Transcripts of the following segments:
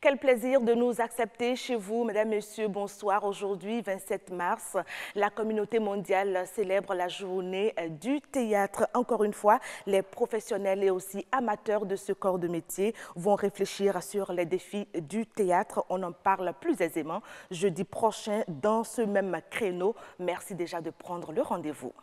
Quel plaisir de nous accepter chez vous, mesdames, messieurs, bonsoir. Aujourd'hui, 27 mars, la communauté mondiale célèbre la journée du théâtre. Encore une fois, les professionnels et aussi amateurs de ce corps de métier vont réfléchir sur les défis du théâtre. On en parle plus aisément jeudi prochain dans ce même créneau. Merci déjà de prendre le rendez-vous.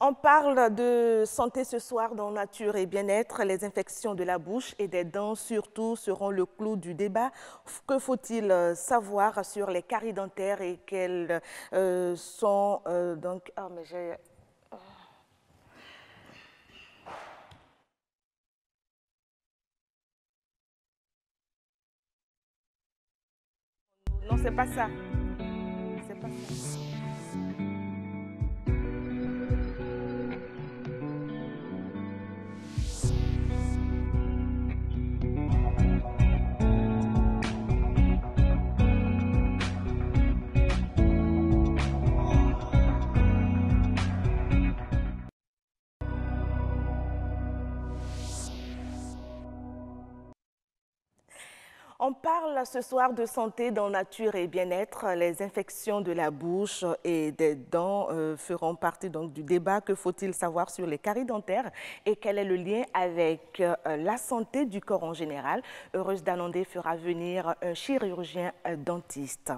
On parle de santé ce soir dans Nature et Bien-être. Les infections de la bouche et des dents surtout seront le clou du débat. Que faut-il savoir sur les caries dentaires et quelles sont donc... Ah, mais j'ai... Non, c'est pas ça. C'est pas ça. On parle ce soir de santé dans Nature et Bien-être. Les infections de la bouche et des dents feront partie donc du débat. Que faut-il savoir sur les caries dentaires et quel est le lien avec la santé du corps en général? Heureuse d'annoncer fera venir un chirurgien dentiste.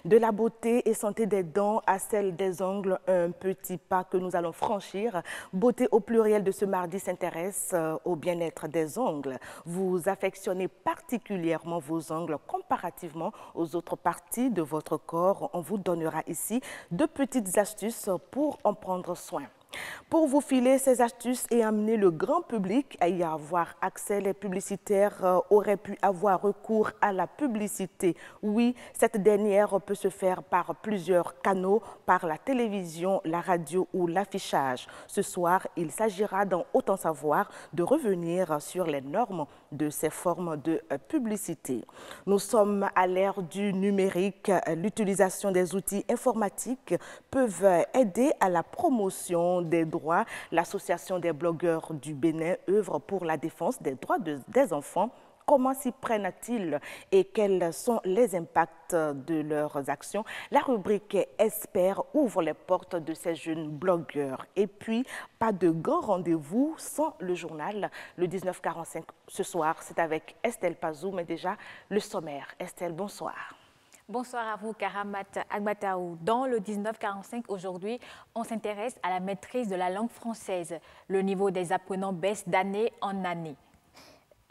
De la beauté et santé des dents à celle des ongles, un petit pas que nous allons franchir. Beauté au pluriel de ce mardi s'intéresse au bien-être des ongles. Vous affectionnez particulièrement vos ongles comparativement aux autres parties de votre corps. On vous donnera ici deux petites astuces pour en prendre soin. Pour vous filer ces astuces et amener le grand public à y avoir accès, les publicitaires auraient pu avoir recours à la publicité. Oui, cette dernière peut se faire par plusieurs canaux, par la télévision, la radio ou l'affichage. Ce soir, il s'agira dans Autant savoir de revenir sur les normes de ces formes de publicité. Nous sommes à l'ère du numérique. L'utilisation des outils informatiques peuvent aider à la promotion des droits. L'Association des blogueurs du Bénin œuvre pour la défense des droits des enfants. Comment s'y prennent-ils et quels sont les impacts de leurs actions? La rubrique Expert ouvre les portes de ces jeunes blogueurs. Et puis, pas de grand rendez-vous sans le journal. Le 19h45 ce soir, c'est avec Estelle Pazou, mais déjà le sommaire. Estelle, bonsoir. Bonsoir à vous, Karamat Agbataou. Dans le 1945, aujourd'hui, on s'intéresse à la maîtrise de la langue française. Le niveau des apprenants baisse d'année en année.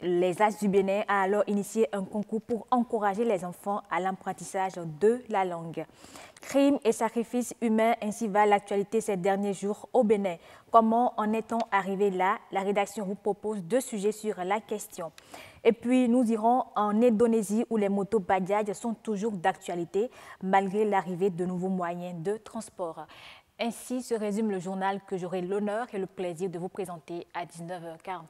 Les As du Bénin a alors initié un concours pour encourager les enfants à l'apprentissage de la langue. Crimes et sacrifices humains, ainsi va l'actualité ces derniers jours au Bénin. Comment en est-on arrivé là? La rédaction vous propose 2 sujets sur la question. Et puis, nous irons en Indonésie où les motos Bajaj sont toujours d'actualité malgré l'arrivée de nouveaux moyens de transport. Ainsi se résume le journal que j'aurai l'honneur et le plaisir de vous présenter à 19h45.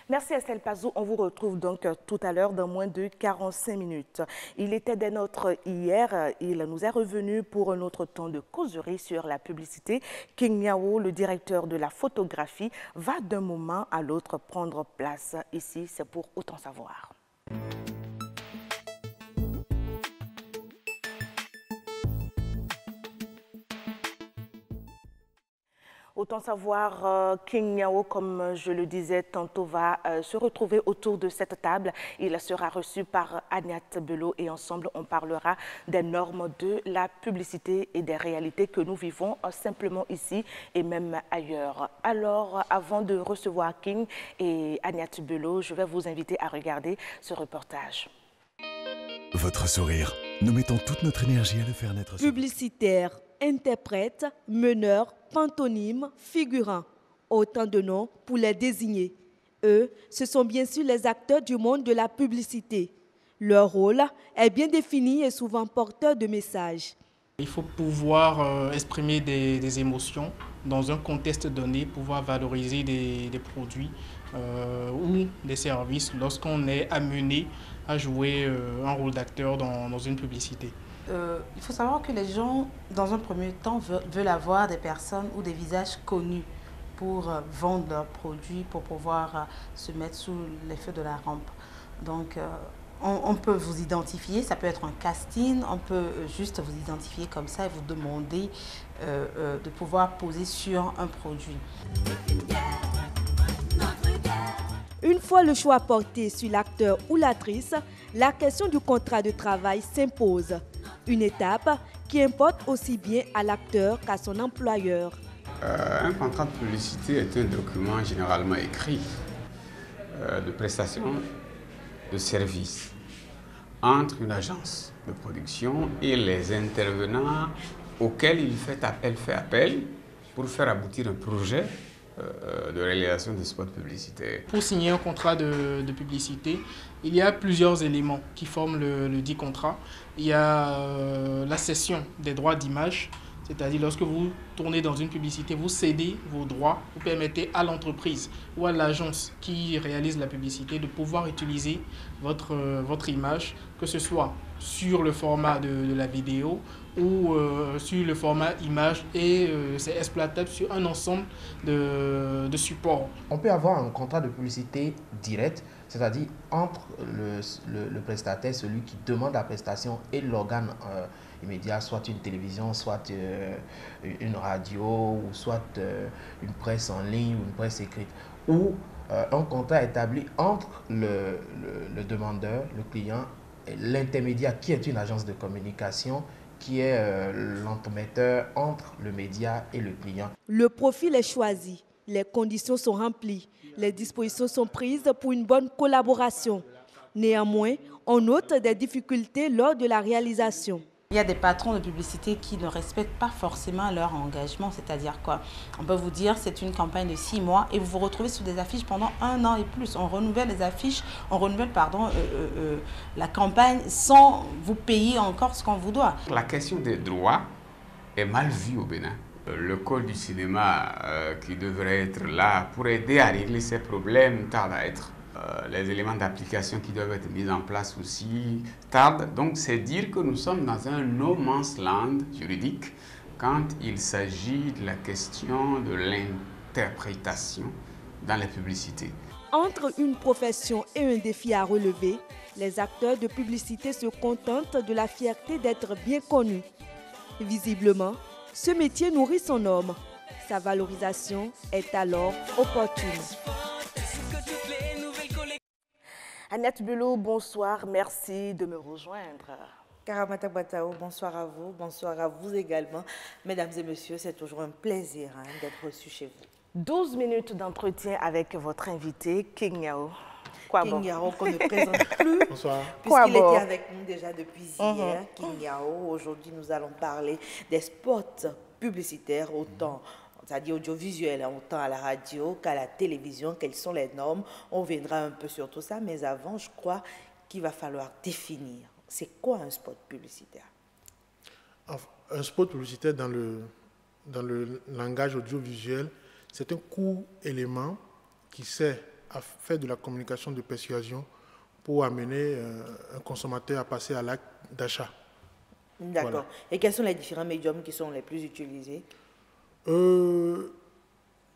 Merci Estelle Pazou. On vous retrouve donc tout à l'heure dans moins de 45 minutes. Il était des nôtres hier. Il nous est revenu pour un autre temps de causerie sur la publicité. King Yao, le directeur de la photographie, va d'un moment à l'autre prendre place. Ici, c'est pour Autant savoir. Autant savoir, King Yao, comme je le disais tantôt, va se retrouver autour de cette table. Il sera reçu par Agnès Bello et ensemble, on parlera des normes de la publicité et des réalités que nous vivons simplement ici et même ailleurs. Alors, avant de recevoir King et Agnès Bello, je vais vous inviter à regarder ce reportage. Votre sourire, nous mettons toute notre énergie à le faire naître. Publicitaire, interprète, meneur, pantomime, figurant. Autant de noms pour les désigner. Eux, ce sont bien sûr les acteurs du monde de la publicité. Leur rôle est bien défini et souvent porteur de messages. Il faut pouvoir exprimer des émotions dans un contexte donné, pouvoir valoriser des produits ou des services lorsqu'on est amené à jouer un rôle d'acteur dans une publicité. Il faut savoir que les gens, dans un premier temps, veulent avoir des personnes ou des visages connus pour vendre leurs produits, pour pouvoir se mettre sous l'effet de la rampe. Donc, on peut vous identifier, ça peut être un casting, on peut juste vous identifier comme ça et vous demander de pouvoir poser sur un produit. Une fois le choix porté sur l'acteur ou l'actrice, la question du contrat de travail s'impose. Une étape qui importe aussi bien à l'acteur qu'à son employeur. Un contrat de publicité est un document généralement écrit de prestation de services entre une agence de production et les intervenants auxquels il fait appel pour faire aboutir un projet de réalisation de spots publicitaires. Pour signer un contrat de publicité, il y a plusieurs éléments qui forment le dit contrat. Il y a la cession des droits d'image, c'est-à-dire lorsque vous tournez dans une publicité, vous cédez vos droits, vous permettez à l'entreprise ou à l'agence qui réalise la publicité de pouvoir utiliser votre image, que ce soit sur le format de la vidéo ou sur le format image, et c'est exploitable sur un ensemble de supports. On peut avoir un contrat de publicité direct, c'est-à-dire entre le prestataire, celui qui demande la prestation, et l'organe immédiat, soit une télévision, soit une radio, ou soit une presse en ligne ou une presse écrite, ou un contrat établi entre le demandeur, le client, et l'intermédiaire qui est une agence de communication, qui est l'entremetteur entre le média et le client. Le profil est choisi, les conditions sont remplies, les dispositions sont prises pour une bonne collaboration. Néanmoins, on note des difficultés lors de la réalisation. Il y a des patrons de publicité qui ne respectent pas forcément leur engagement, c'est-à-dire quoi? On peut vous dire c'est une campagne de 6 mois et vous vous retrouvez sur des affiches pendant 1 an et plus. On renouvelle les affiches, on renouvelle la campagne sans vous payer encore ce qu'on vous doit. La question des droits est mal vue au Bénin. Le code du cinéma qui devrait être là pour aider à régler ces problèmes tarde à être. Les éléments d'application qui doivent être mis en place aussi tardent. Donc c'est dire que nous sommes dans un no man's land juridique quand il s'agit de la question de l'interprétation dans les publicités. Entre une profession et un défi à relever, les acteurs de publicité se contentent de la fierté d'être bien connus. Visiblement, ce métier nourrit son homme. Sa valorisation est alors opportune. Agnès Bello, bonsoir, merci de me rejoindre. Karamata Agbatao, bonsoir à vous également. Mesdames et messieurs, c'est toujours un plaisir d'être reçu chez vous. 12 minutes d'entretien avec votre invité, King Yao. King Yao, qu'on ne présente plus, puisqu'il était avec nous déjà depuis hier. King Yao, aujourd'hui nous allons parler des spots publicitaires, autant c'est-à-dire audiovisuel, hein, autant à la radio qu'à la télévision, quelles sont les normes. On viendra un peu sur tout ça, mais avant, je crois qu'il va falloir définir. C'est quoi un spot publicitaire? Un spot publicitaire dans le langage audiovisuel, c'est un court élément qui sert à faire de la communication de persuasion pour amener un consommateur à passer à l'acte d'achat. D'accord. Voilà. Et quels sont les différents médiums qui sont les plus utilisés?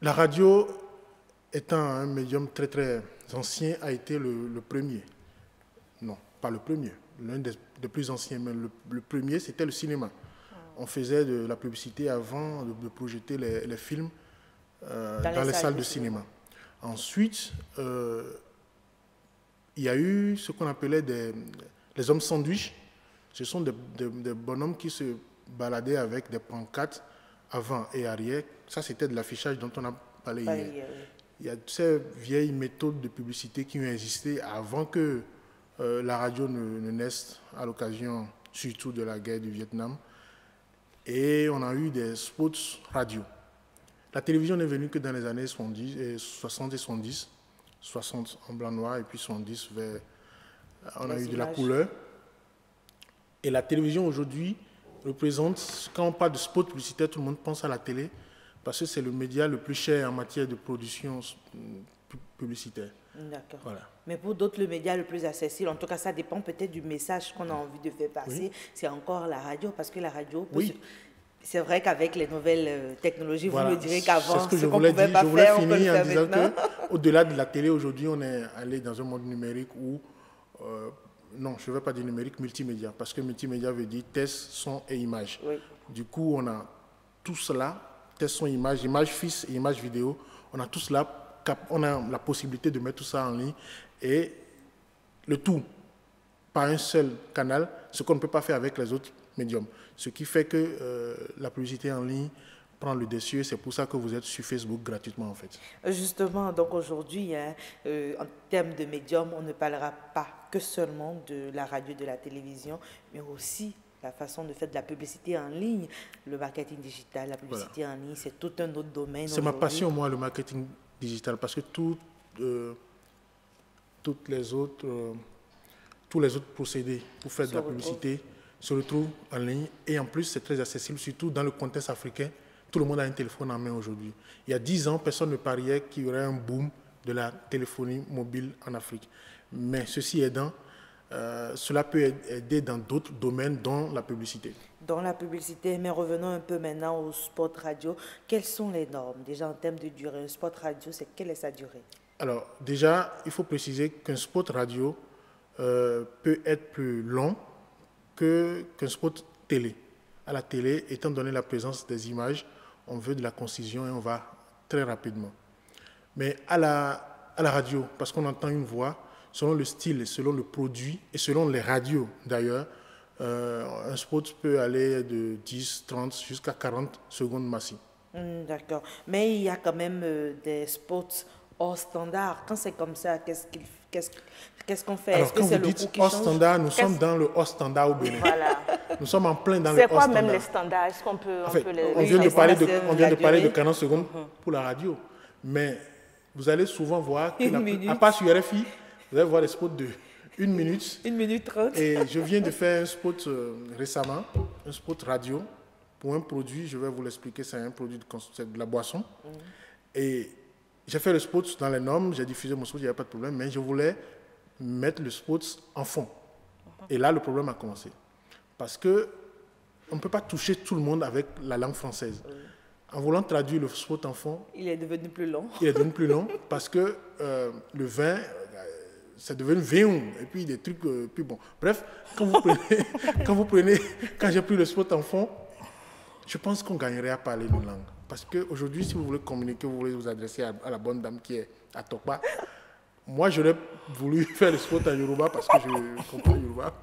La radio, étant un médium très très ancien, a été le premier. Non, pas le premier. L'un des plus anciens, mais le premier, c'était le cinéma. On faisait de la publicité avant de projeter les films dans les salles de cinéma. Ensuite, il y a eu ce qu'on appelait les hommes sandwich. Ce sont des bonhommes qui se baladaient avec des pancartes avant et arrière. Ça, c'était de l'affichage dont on a parlé hier. Il y a ces vieilles méthodes de publicité qui ont existé avant que la radio ne naisse, à l'occasion surtout de la guerre du Vietnam. Et on a eu des spots radio. La télévision n'est venue que dans les années 60 et 70. 60 en blanc-noir et puis 70 vers... On a eu de la couleur. Et la télévision aujourd'hui représente, quand on parle de spot publicitaire, tout le monde pense à la télé parce que c'est le média le plus cher en matière de production publicitaire. D'accord. Voilà. Mais pour d'autres, le média le plus accessible, en tout cas, ça dépend peut-être du message qu'on a envie de faire passer. Oui. C'est encore la radio, parce que la radio... Oui. C'est vrai qu'avec les nouvelles technologies, voilà. Vous me direz qu'avant, ce qu'on ne pouvait pas faire, on peut le faire maintenant. Qu'au-delà de la télé, aujourd'hui, on est allé dans un monde numérique où... non, je ne vais pas dire numérique, multimédia, parce que multimédia veut dire test, son et image. Oui. Du coup, on a tout cela, test, son, image, image fixe et image vidéo. On a tout cela, on a la possibilité de mettre tout ça en ligne et le tout par un seul canal, ce qu'on ne peut pas faire avec les autres médiums. Ce qui fait que la publicité en ligne prend le dessus. C'est pour ça que vous êtes sur Facebook gratuitement, en fait. Justement, donc aujourd'hui, hein, en termes de médium, on ne parlera pas que seulement de la radio, de la télévision, mais aussi la façon de faire de la publicité en ligne, le marketing digital, la publicité en ligne, c'est tout un autre domaine. C'est ma passion, moi, le marketing digital, parce que tous les autres procédés pour faire de la publicité se retrouvent en ligne. Et en plus, c'est très accessible, surtout dans le contexte africain. Tout le monde a un téléphone en main aujourd'hui. Il y a 10 ans, personne ne pariait qu'il y aurait un boom de la téléphonie mobile en Afrique. Mais ceci aidant, cela peut aider dans d'autres domaines, dont la publicité. Dans la publicité, mais revenons un peu maintenant au spot radio. Quelles sont les normes? Déjà, en termes de durée, un spot radio, quelle est sa durée? Alors, déjà, il faut préciser qu'un spot radio peut être plus long qu'un spot télé. À la télé, étant donné la présence des images, on veut de la concision et on va très rapidement. Mais à la radio, parce qu'on entend une voix, selon le style, selon le produit et selon les radios d'ailleurs, un spot peut aller de 10, 30 jusqu'à 40 secondes maxi. D'accord. Mais il y a quand même des spots hors standard. Quand c'est comme ça, qu'est-ce qu'on fait? Alors, quand vous dites hors standard, nous sommes dans le hors standard au Bénin. Voilà. Nous sommes en plein dans le hors standard. C'est quoi même les standards? Est-ce qu'on peut, on vient de parler de 40 secondes pour la radio. Mais vous allez souvent voir que, à part sur RFI, vous allez voir des spots de 1 minute. 1 minute 30. Et je viens de faire un spot récemment, un spot radio pour un produit, je vais vous l'expliquer, c'est un produit de la boisson. Et j'ai fait le spot dans les normes, j'ai diffusé mon spot, il n'y avait pas de problème, mais je voulais mettre le spot en fond. Et là, le problème a commencé. Parce qu'on ne peut pas toucher tout le monde avec la langue française. En voulant traduire le spot en fond... Il est devenu plus long. Il est devenu plus long parce que le vin, c'est devenu vin. Et puis des trucs plus bons. Bref, quand j'ai pris le spot en fond, je pense qu'on gagnerait à parler une langue. Parce qu'aujourd'hui, si vous voulez communiquer, vous voulez vous adresser à la bonne dame qui est à Tokpa, moi, j'aurais voulu faire le spot en Yoruba parce que je comprends Yoruba.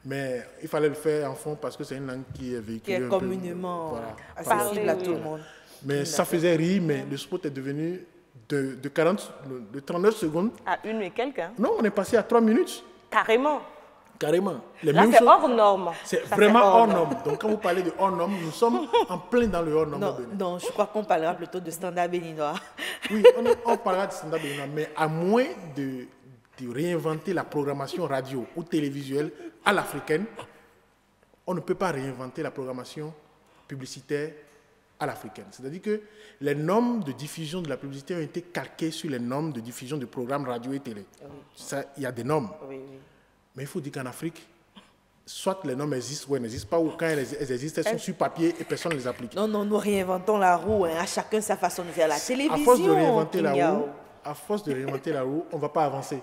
Mais il fallait le faire en fond parce que c'est une langue qui est véhiculée. Qui est communément accessible à tout le monde. Mais ça faisait rire, mais le spot est devenu de 39 secondes. À 1 et quelques. Non, on est passé à 3 minutes. Carrément. Carrément. Les Là, mêmes c'est choses. hors norme. C'est Ça, vraiment hors norme. Donc, quand vous parlez de hors norme, nous sommes en plein dans le hors norme. Non, non, je crois qu'on parlera plutôt de standard béninois. Oui, on parlera de standard béninois, mais à moins de réinventer la programmation radio ou télévisuelle à l'africaine, on ne peut pas réinventer la programmation publicitaire à l'africaine. C'est-à-dire que les normes de diffusion de la publicité ont été calquées sur les normes de diffusion de programmes radio et télé. Ça, il y a des normes. Oui, oui. Mais il faut dire qu'en Afrique, soit les normes existent ou elles n'existent pas, ou quand elles existent, elles sont sur papier et personne ne les applique. Non, non, nous réinventons la roue, hein. À chacun sa façon de faire la télévision. À force de réinventer la Kinyao. roue, à force de réinventer la roue, on ne va pas avancer.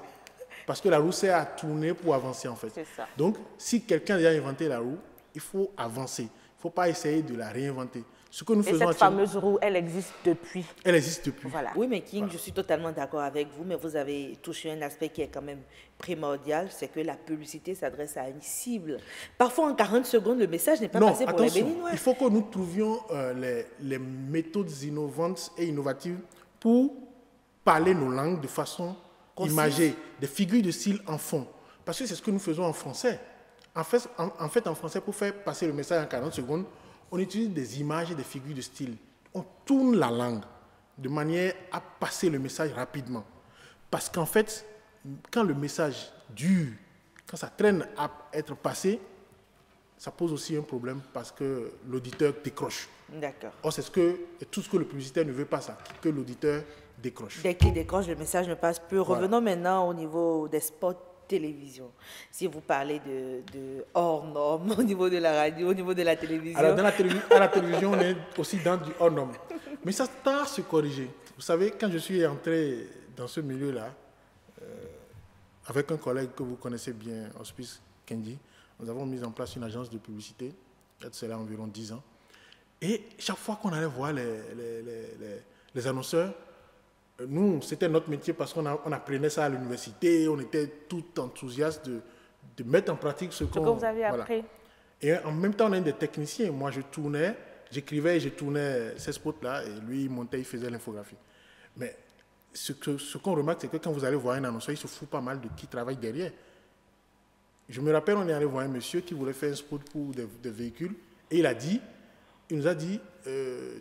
Parce que la roue sert à tourner pour avancer en fait. C'est ça. Donc, si quelqu'un a déjà inventé la roue, il faut avancer. Il ne faut pas essayer de la réinventer. Ce que nous Et faisons cette actuellement, fameuse roue, elle existe depuis. elle existe depuis. Voilà. Oui, mais King, je suis totalement d'accord avec vous, mais vous avez touché un aspect qui est quand même primordial, c'est que la publicité s'adresse à une cible. Parfois, en 40 secondes, le message n'est pas Non, passé pour les attention, Béninois. il faut que nous trouvions les méthodes innovantes et innovatives pour parler nos langues de façon Concise. imagée, des figures de style en fond. Parce que c'est ce que nous faisons en français. En fait, en français, pour faire passer le message en 40 secondes, on utilise des images et des figures de style. On tourne la langue de manière à passer le message rapidement. Parce qu'en fait, quand le message dure, quand ça traîne à être passé, ça pose aussi un problème parce que l'auditeur décroche. D'accord. Or, c'est tout ce que le publicitaire ne veut pas, ça, que l'auditeur décroche. Dès qu'il décroche, le message ne passe plus. Revenons maintenant au niveau des spots télévision. Si vous parlez de hors norme au niveau de la radio, au niveau de la télévision. Alors, à la télévision, on est aussi dans du hors norme. Mais ça tend à se corriger. Vous savez, quand je suis entré dans ce milieu-là, avec un collègue que vous connaissez bien, Hospice Kendi, nous avons mis en place une agence de publicité, c'est là environ 10 ans. Et chaque fois qu'on allait voir les annonceurs, nous, c'était notre métier parce qu'on apprenait ça à l'université, on était tout enthousiastes de mettre en pratique ce que vous avez appris. Et en même temps, on a des techniciens. Moi, je tournais, j'écrivais et je tournais ces spots-là, et lui, il montait, il faisait l'infographie. Mais ce qu'on remarque, c'est que quand vous allez voir un annonceur, il se fout pas mal de qui travaille derrière. Je me rappelle, on est allé voir un monsieur qui voulait faire un spot pour des véhicules, et il nous a dit,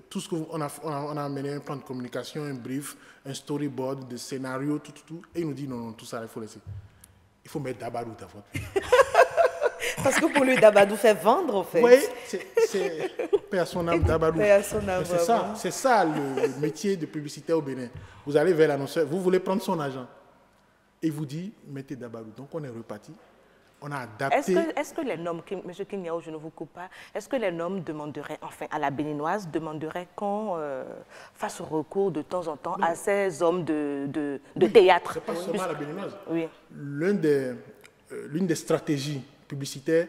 tout ce qu'on a amené un plan de communication, un brief, un storyboard, des scénarios, tout. Et il nous dit, non, tout ça, il faut laisser. Il faut mettre Dabadou d'abord. Parce que pour lui, Dabadou fait vendre, en fait. Oui, c'est paix à son âme, Dabadou. C'est ça le métier de publicité au Bénin. Vous allez vers l'annonceur, vous voulez prendre son argent. Et il vous dit, mettez Dabadou. Donc, on est reparti. On a adapté. Est-ce que les normes, M. Kinyao, je ne vous coupe pas, est-ce que les normes demanderaient, enfin à la béninoise, demanderaient qu'on fasse recours de temps en temps à ces hommes de théâtre? C'est pas seulement à la béninoise. Oui. L'une des stratégies publicitaires,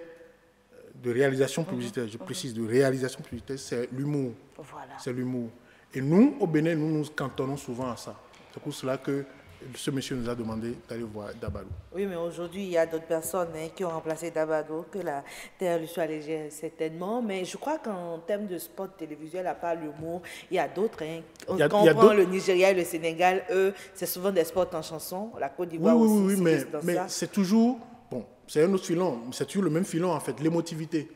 de réalisation publicitaire, je précise, de réalisation publicitaire, c'est l'humour. Voilà. C'est l'humour. Et nous, au Bénin, nous cantonnons souvent à ça. C'est pour cela que ce monsieur nous a demandé d'aller voir Dabadou. Oui, mais aujourd'hui, il y a d'autres personnes qui ont remplacé Dabadou, que la terre lui soit légère, certainement. Mais je crois qu'en termes de spot télévisuel, à part l'humour, il y a d'autres. Quand on prend le Nigeria et le Sénégal, eux, c'est souvent des spots en chanson. La Côte d'Ivoire aussi. Oui, mais c'est toujours, bon, c'est un autre filon, c'est toujours le même filon en fait, l'émotivité.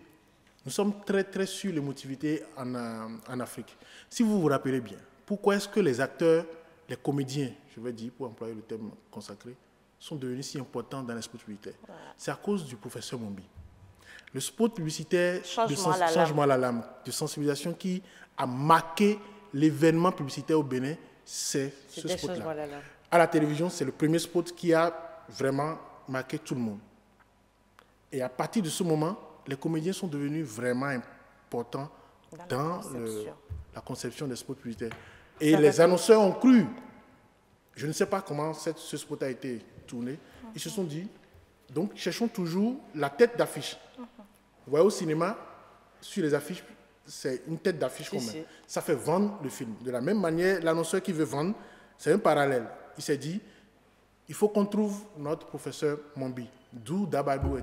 Nous sommes très, très sur l'émotivité en Afrique. Si vous vous rappelez bien, pourquoi est-ce que les acteurs, les comédiens, je vais dire, pour employer le terme consacré, sont devenus si importants dans les spots publicitaires? C'est à cause du professeur Mombi. Le spot publicitaire Changement à la lame, de sensibilisation qui a marqué l'événement publicitaire au Bénin, c'est ce spot-là. À la télévision, c'est le premier spot qui a vraiment marqué tout le monde. Et à partir de ce moment, les comédiens sont devenus vraiment importants dans la conception des spots publicitaires. Et les annonceurs ont cru. Je ne sais pas comment ce spot a été tourné. Ils se sont dit, donc cherchons toujours la tête d'affiche. Vous voyez, au cinéma, sur les affiches, c'est une tête d'affiche qu'on met. Ça fait vendre le film. De la même manière, l'annonceur qui veut vendre, c'est un parallèle. Il s'est dit, il faut qu'on trouve notre professeur Mombi. D'où Dabadou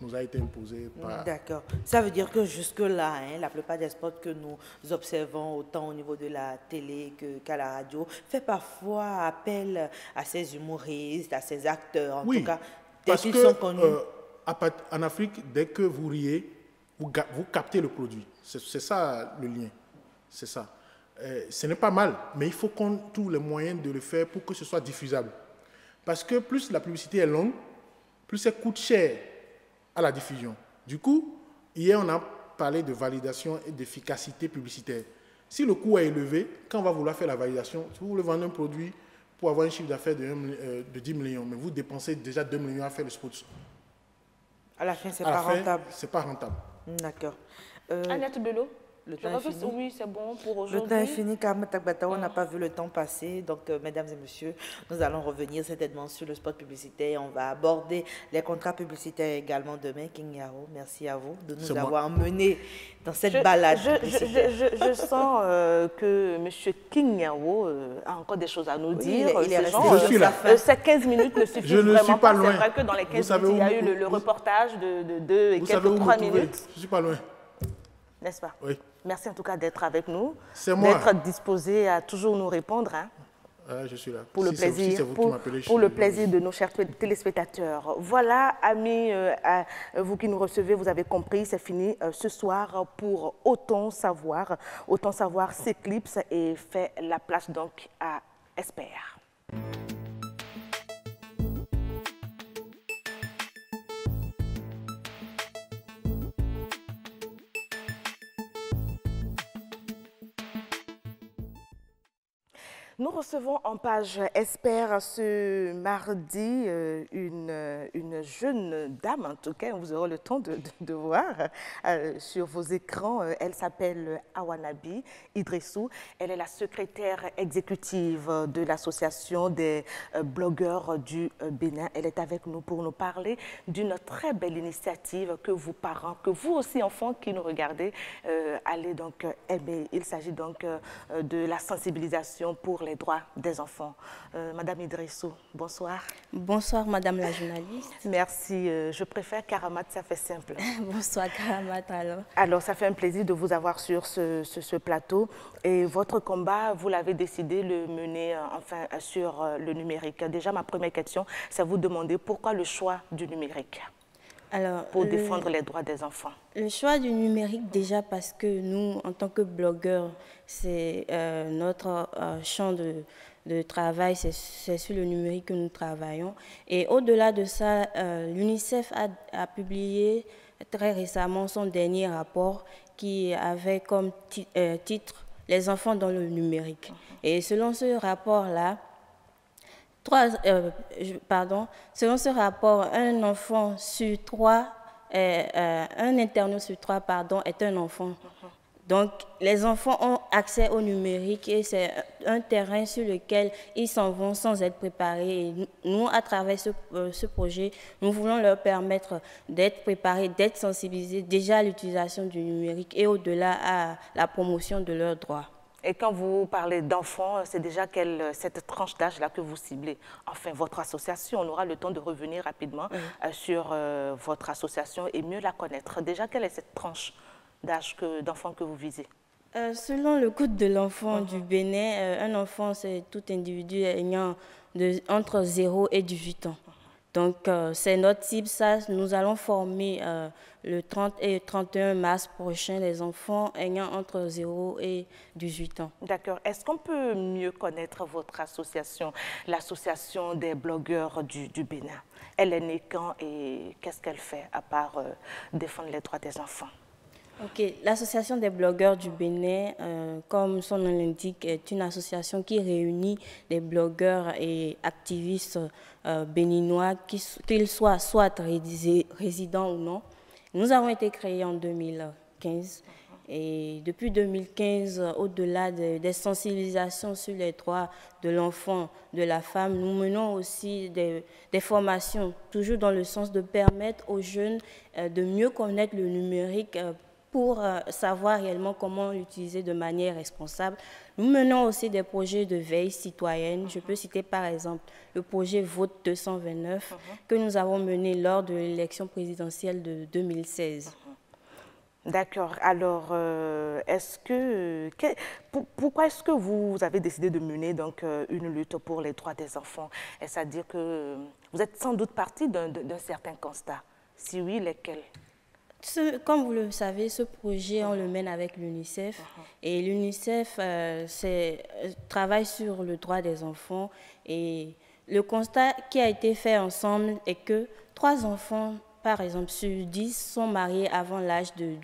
nous a été imposé par... D'accord. Ça veut dire que jusque-là, la plupart des spots que nous observons, autant au niveau de la télé qu'à la radio, fait parfois appel à ces humoristes, à ces acteurs, en tout cas. Parce qu'ils que sont connus. en Afrique, dès que vous riez, vous captez le produit. C'est ça le lien. C'est ça. Ce n'est pas mal, mais il faut qu'on ait tous les moyens de le faire pour que ce soit diffusable. Parce que plus la publicité est longue, plus ça coûte cher à la diffusion. Du coup, hier, on a parlé de validation et d'efficacité publicitaire. Si le coût est élevé, quand on va vouloir faire la validation, si vous voulez vendre un produit pour avoir un chiffre d'affaires de 10 millions, mais vous dépensez déjà 2 millions à faire le spot. À la fin, c'est pas rentable. C'est pas rentable. D'accord. Annette Belot, le temps est fini. Oui, c'est bon pour aujourd'hui. Le temps est fini, Karamat Agbataou, on n'a pas vu le temps passer. Donc, mesdames et messieurs, nous allons revenir certainement sur le spot publicitaire. On va aborder les contrats publicitaires également demain. King Yao, merci à vous de nous avoir emmenés dans cette balade. Je sens que M. King Yao a encore des choses à nous dire. Il est resté je suis là. Ces 15 minutes ne suffisent vraiment pas. C'est vrai que dans les 15 minutes, il y a eu le reportage de 2 et quelques 3 minutes. Je ne suis pas loin. N'est-ce pas? Oui. Merci en tout cas d'être avec nous. C'est moi. D'être disposé à toujours nous répondre. Hein. Je suis là. Pour le plaisir, pour le plaisir de nos chers téléspectateurs. Voilà, amis, vous qui nous recevez, vous avez compris, c'est fini ce soir pour Autant Savoir. Autant Savoir s'éclipse et fait la place donc à Esper. Nous recevons en page Esper ce mardi une jeune dame, en tout cas, vous aurez le temps de voir sur vos écrans. Elle s'appelle Awanabi Idrissou. Elle est la secrétaire exécutive de l'association des blogueurs du Bénin. Elle est avec nous pour nous parler d'une très belle initiative que vous, parents, que vous aussi, enfants qui nous regardez, allez donc aimer. Il s'agit donc de la sensibilisation pour les droits des enfants. Madame Idrissou, bonsoir. Bonsoir, Madame la journaliste. Merci. Je préfère Karamat, ça fait simple. Bonsoir, Karamat, alors. Alors, ça fait un plaisir de vous avoir sur ce plateau. Et votre combat, vous l'avez décidé de le mener enfin, sur le numérique. Déjà, ma première question, c'est vous demander pourquoi le choix du numérique pour défendre les droits des enfants. Le choix du numérique, déjà parce que nous, en tant que blogueurs, c'est notre champ de travail, c'est sur le numérique que nous travaillons. Et au-delà de ça, l'UNICEF a publié très récemment son dernier rapport qui avait comme titre « Les enfants dans le numérique ». Et selon ce rapport-là, selon ce rapport, un enfant sur 3, un internaute sur 3, est un enfant. Donc, les enfants ont accès au numérique et c'est un terrain sur lequel ils s'en vont sans être préparés. Et nous, à travers ce projet, nous voulons leur permettre d'être préparés, d'être sensibilisés déjà à l'utilisation du numérique et au-delà à la promotion de leurs droits. Et quand vous parlez d'enfants, c'est déjà cette tranche d'âge-là que vous ciblez. Enfin, votre association, on aura le temps de revenir rapidement sur votre association et mieux la connaître. Déjà, quelle est cette tranche d'âge d'enfants que vous visez? Selon le Code de l'enfant du Bénin, un enfant, c'est tout individu ayant entre 0 et 18 ans. Donc, c'est notre cible. Ça, nous allons former le 30 et 31 mars prochain les enfants ayant entre 0 et 18 ans. D'accord. Est-ce qu'on peut mieux connaître votre association, l'association des blogueurs du Bénin? Elle est née quand et qu'est-ce qu'elle fait à part défendre les droits des enfants? Ok, l'association des blogueurs du Bénin, comme son nom l'indique, est une association qui réunit des blogueurs et activistes béninois, qu'ils soient soit résidents ou non. Nous avons été créés en 2015 et depuis 2015, au-delà des sensibilisations sur les droits de l'enfant, de la femme, nous menons aussi des formations, toujours dans le sens de permettre aux jeunes de mieux connaître le numérique pour savoir réellement comment l'utiliser de manière responsable. Nous menons aussi des projets de veille citoyenne. Je peux citer par exemple le projet Vote 229 que nous avons mené lors de l'élection présidentielle de 2016. D'accord. Alors, pourquoi est-ce que vous avez décidé de mener donc une lutte pour les droits des enfants? Est-ce à dire que vous êtes sans doute parti d'un certain constat? Si oui, lesquels? Comme vous le savez, ce projet, on le mène avec l'UNICEF. Et l'UNICEF travaille sur le droit des enfants. Et le constat qui a été fait ensemble est que 3 enfants, par exemple, sur 10 sont mariés avant l'âge de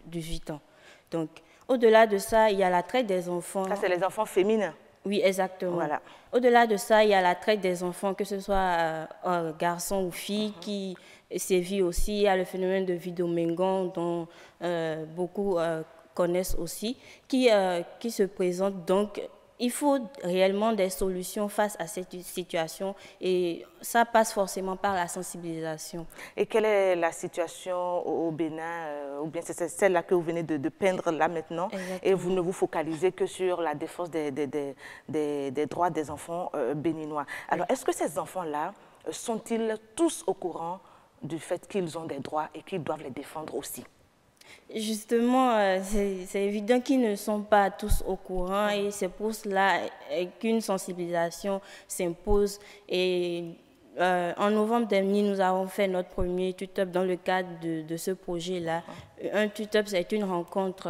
18 ans. Donc, au-delà de ça, il y a la traite des enfants. Ça, c'est les enfants féminins? Oui, exactement. Voilà. Au-delà de ça, il y a la traite des enfants, que ce soit garçons ou filles, qui sévit aussi. Il y a le phénomène de Vidomengon, dont beaucoup connaissent aussi, qui se présente. Donc, il faut réellement des solutions face à cette situation et ça passe forcément par la sensibilisation. Et quelle est la situation au Bénin, ou bien c'est celle-là que vous venez de peindre là maintenant? Exactement. Et vous ne vous focalisez que sur la défense des droits des enfants béninois. Alors, est-ce que ces enfants-là sont-ils tous au courant du fait qu'ils ont des droits et qu'ils doivent les défendre aussi? Justement, c'est évident qu'ils ne sont pas tous au courant et c'est pour cela qu'une sensibilisation s'impose. Et en novembre dernier, nous avons fait notre premier Tut-Up dans le cadre de ce projet-là. Un Tut-Up, c'est une rencontre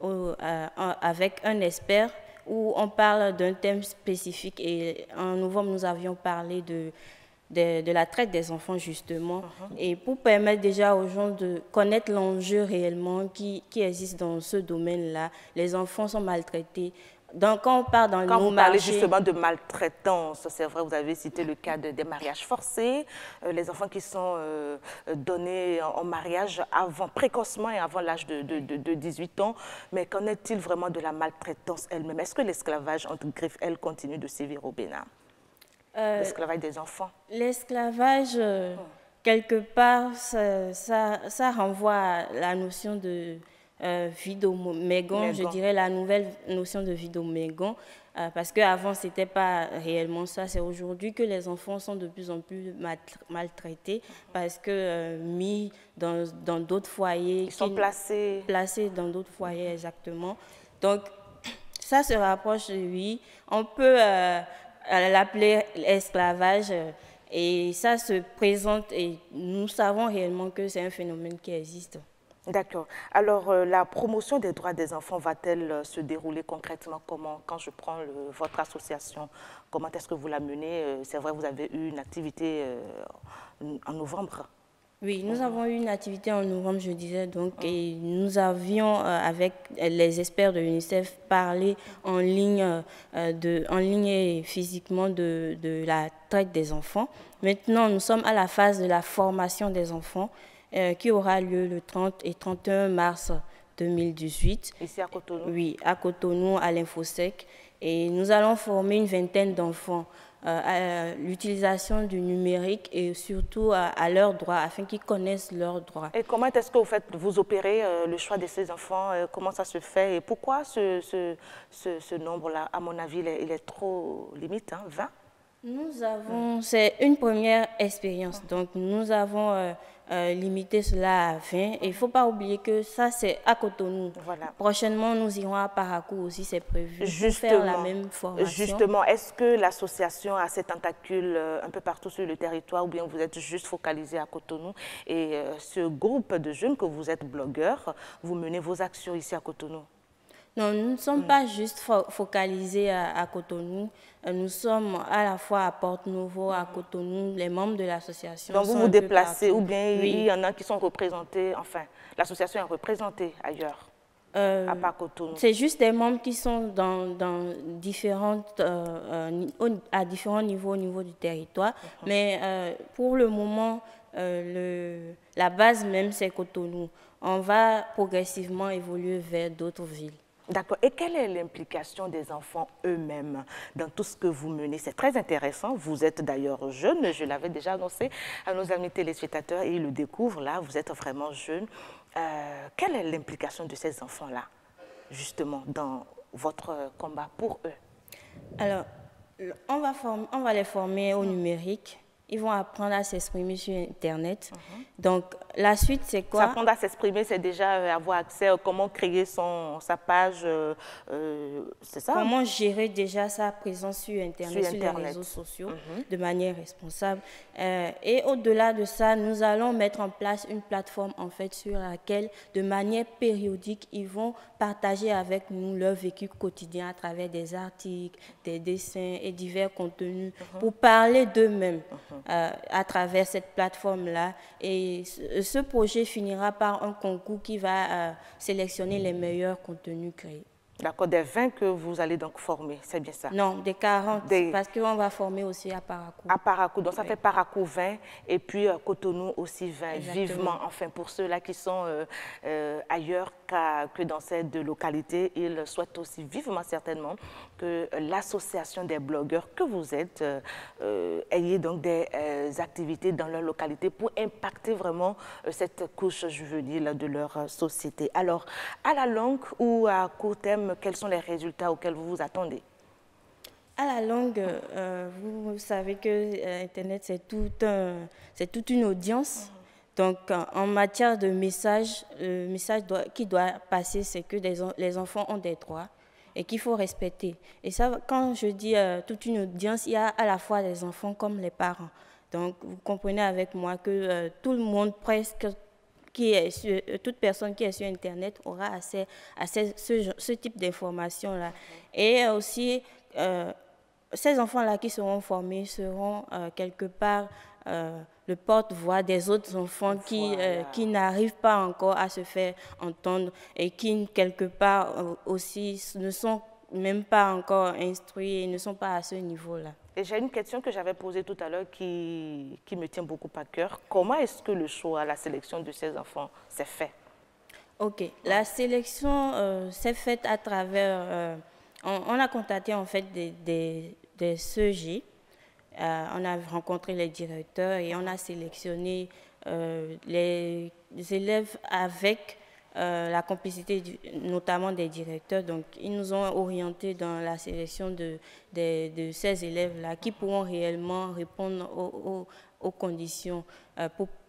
avec un expert où on parle d'un thème spécifique. Et en novembre, nous avions parlé de la traite des enfants, justement, et pour permettre déjà aux gens de connaître l'enjeu réellement qui existe dans ce domaine-là. Les enfants sont maltraités. Donc, quand on part dans Quand nos vous parlez marchés, justement de maltraitance, c'est vrai, vous avez cité le cas des mariages forcés, les enfants qui sont donnés en mariage précocement et avant l'âge de 18 ans. Mais qu'en est-il vraiment de la maltraitance elle-même? Est-ce que l'esclavage, entre griffes, elle continue de sévir au Bénin? L'esclavage des enfants. L'esclavage, quelque part, ça renvoie à la notion de Vidomengon, je dirais la nouvelle notion de Vidomengon, parce qu'avant, ce n'était pas réellement ça. C'est aujourd'hui que les enfants sont de plus en plus maltraités, parce que mis dans d'autres foyers. Ils sont placés dans d'autres foyers, exactement. Donc, ça se rapproche, oui. On peut l'appeler esclavage et ça se présente et nous savons réellement que c'est un phénomène qui existe. D'accord. Alors, la promotion des droits des enfants va-t-elle se dérouler concrètement comment? Quand je prends votre association, comment est-ce que vous la menez? C'est vrai, vous avez eu une activité en novembre. Oui, nous avons eu une activité en novembre, je disais, donc, et nous avions, avec les experts de l'UNICEF, parlé en ligne et physiquement de la traite des enfants. Maintenant, nous sommes à la phase de la formation des enfants qui aura lieu le 30 et 31 mars 2018. Ici à Cotonou? Oui, à Cotonou, à l'Infosec. Et nous allons former une vingtaine d'enfants à l'utilisation du numérique et surtout à leurs droits, afin qu'ils connaissent leurs droits. Et comment est-ce que vous opérez le choix de ces enfants? Comment ça se fait? Et pourquoi ce nombre-là? À mon avis, il est trop limite, hein, 20? Nous avons, c'est une première expérience, donc nous avons limité cela à 20. Et il ne faut pas oublier que ça, c'est à Cotonou. Voilà. Prochainement, nous irons à Parakou aussi, c'est prévu, pour faire la même formation. Justement, est-ce que l'association a ses tentacules un peu partout sur le territoire ou bien vous êtes juste focalisé à Cotonou? Et ce groupe de jeunes que vous êtes blogueurs, vous menez vos actions ici à Cotonou? Non, nous ne sommes pas juste focalisés à Cotonou. Nous sommes à la fois à Porte-Nouveau, à Cotonou, les membres de l'association. Donc vous vous déplacez ou bien il y en a qui sont représentés, enfin, l'association est représentée ailleurs, à part Cotonou? C'est juste des membres qui sont à différents niveaux au niveau du territoire. Mais pour le moment, la base même, c'est Cotonou. On va progressivement évoluer vers d'autres villes. D'accord. Et quelle est l'implication des enfants eux-mêmes dans tout ce que vous menez? C'est très intéressant. Vous êtes d'ailleurs jeune, je l'avais déjà annoncé à nos amis téléspectateurs et ils le découvrent là, vous êtes vraiment jeune. Quelle est l'implication de ces enfants-là, justement, dans votre combat pour eux? Alors, on va les former au numérique ils vont apprendre à s'exprimer sur Internet. Donc, la suite, c'est quoi? Apprendre à s'exprimer, c'est déjà avoir accès à comment créer sa page, c'est ça? Comment gérer déjà sa présence sur Internet, sur les réseaux sociaux, de manière responsable. Et au-delà de ça, nous allons mettre en place une plateforme, en fait, sur laquelle, de manière périodique, ils vont partager avec nous leur vécu quotidien à travers des articles, des dessins et divers contenus pour parler d'eux-mêmes à travers cette plateforme-là. Et ce projet finira par un concours qui va sélectionner les meilleurs contenus créés. D'accord, des 20 que vous allez donc former, c'est bien ça? Non, des 40, parce qu'on va former aussi à Parakou. À Parakou, donc ça fait Parakou 20 et puis Cotonou aussi 20. Exactement. Vivement, enfin pour ceux-là qui sont ailleurs que dans cette localité, ils souhaitent aussi vivement certainement que l'association des blogueurs que vous êtes ayez donc des activités dans leur localité pour impacter vraiment cette couche juvénile de leur société. Alors, à la longue ou à court terme, quels sont les résultats auxquels vous vous attendez? À la longue, vous savez que Internet, c'est toute une audience. Donc, en matière de message, le message qui doit passer, c'est que les enfants ont des droits et qu'il faut respecter. Et ça, quand je dis toute une audience, il y a à la fois les enfants comme les parents. Donc, vous comprenez avec moi que tout le monde presque, toute personne qui est sur Internet aura accès à ce type d'informations-là. Et aussi, ces enfants-là qui seront formés seront quelque part le porte-voix des autres enfants qui n'arrivent pas encore à se faire entendre et qui, quelque part, aussi ne sont même pas encore instruits et ne sont pas à ce niveau-là. Et j'ai une question que j'avais posée tout à l'heure qui me tient beaucoup à cœur. Comment est-ce que le choix, la sélection de ces enfants s'est fait? Ok, la sélection s'est faite à travers... on a contacté en fait des CEG. On a rencontré les directeurs et on a sélectionné les élèves avec la complicité notamment des directeurs. Donc, ils nous ont orientés dans la sélection de ces élèves-là qui pourront réellement répondre aux conditions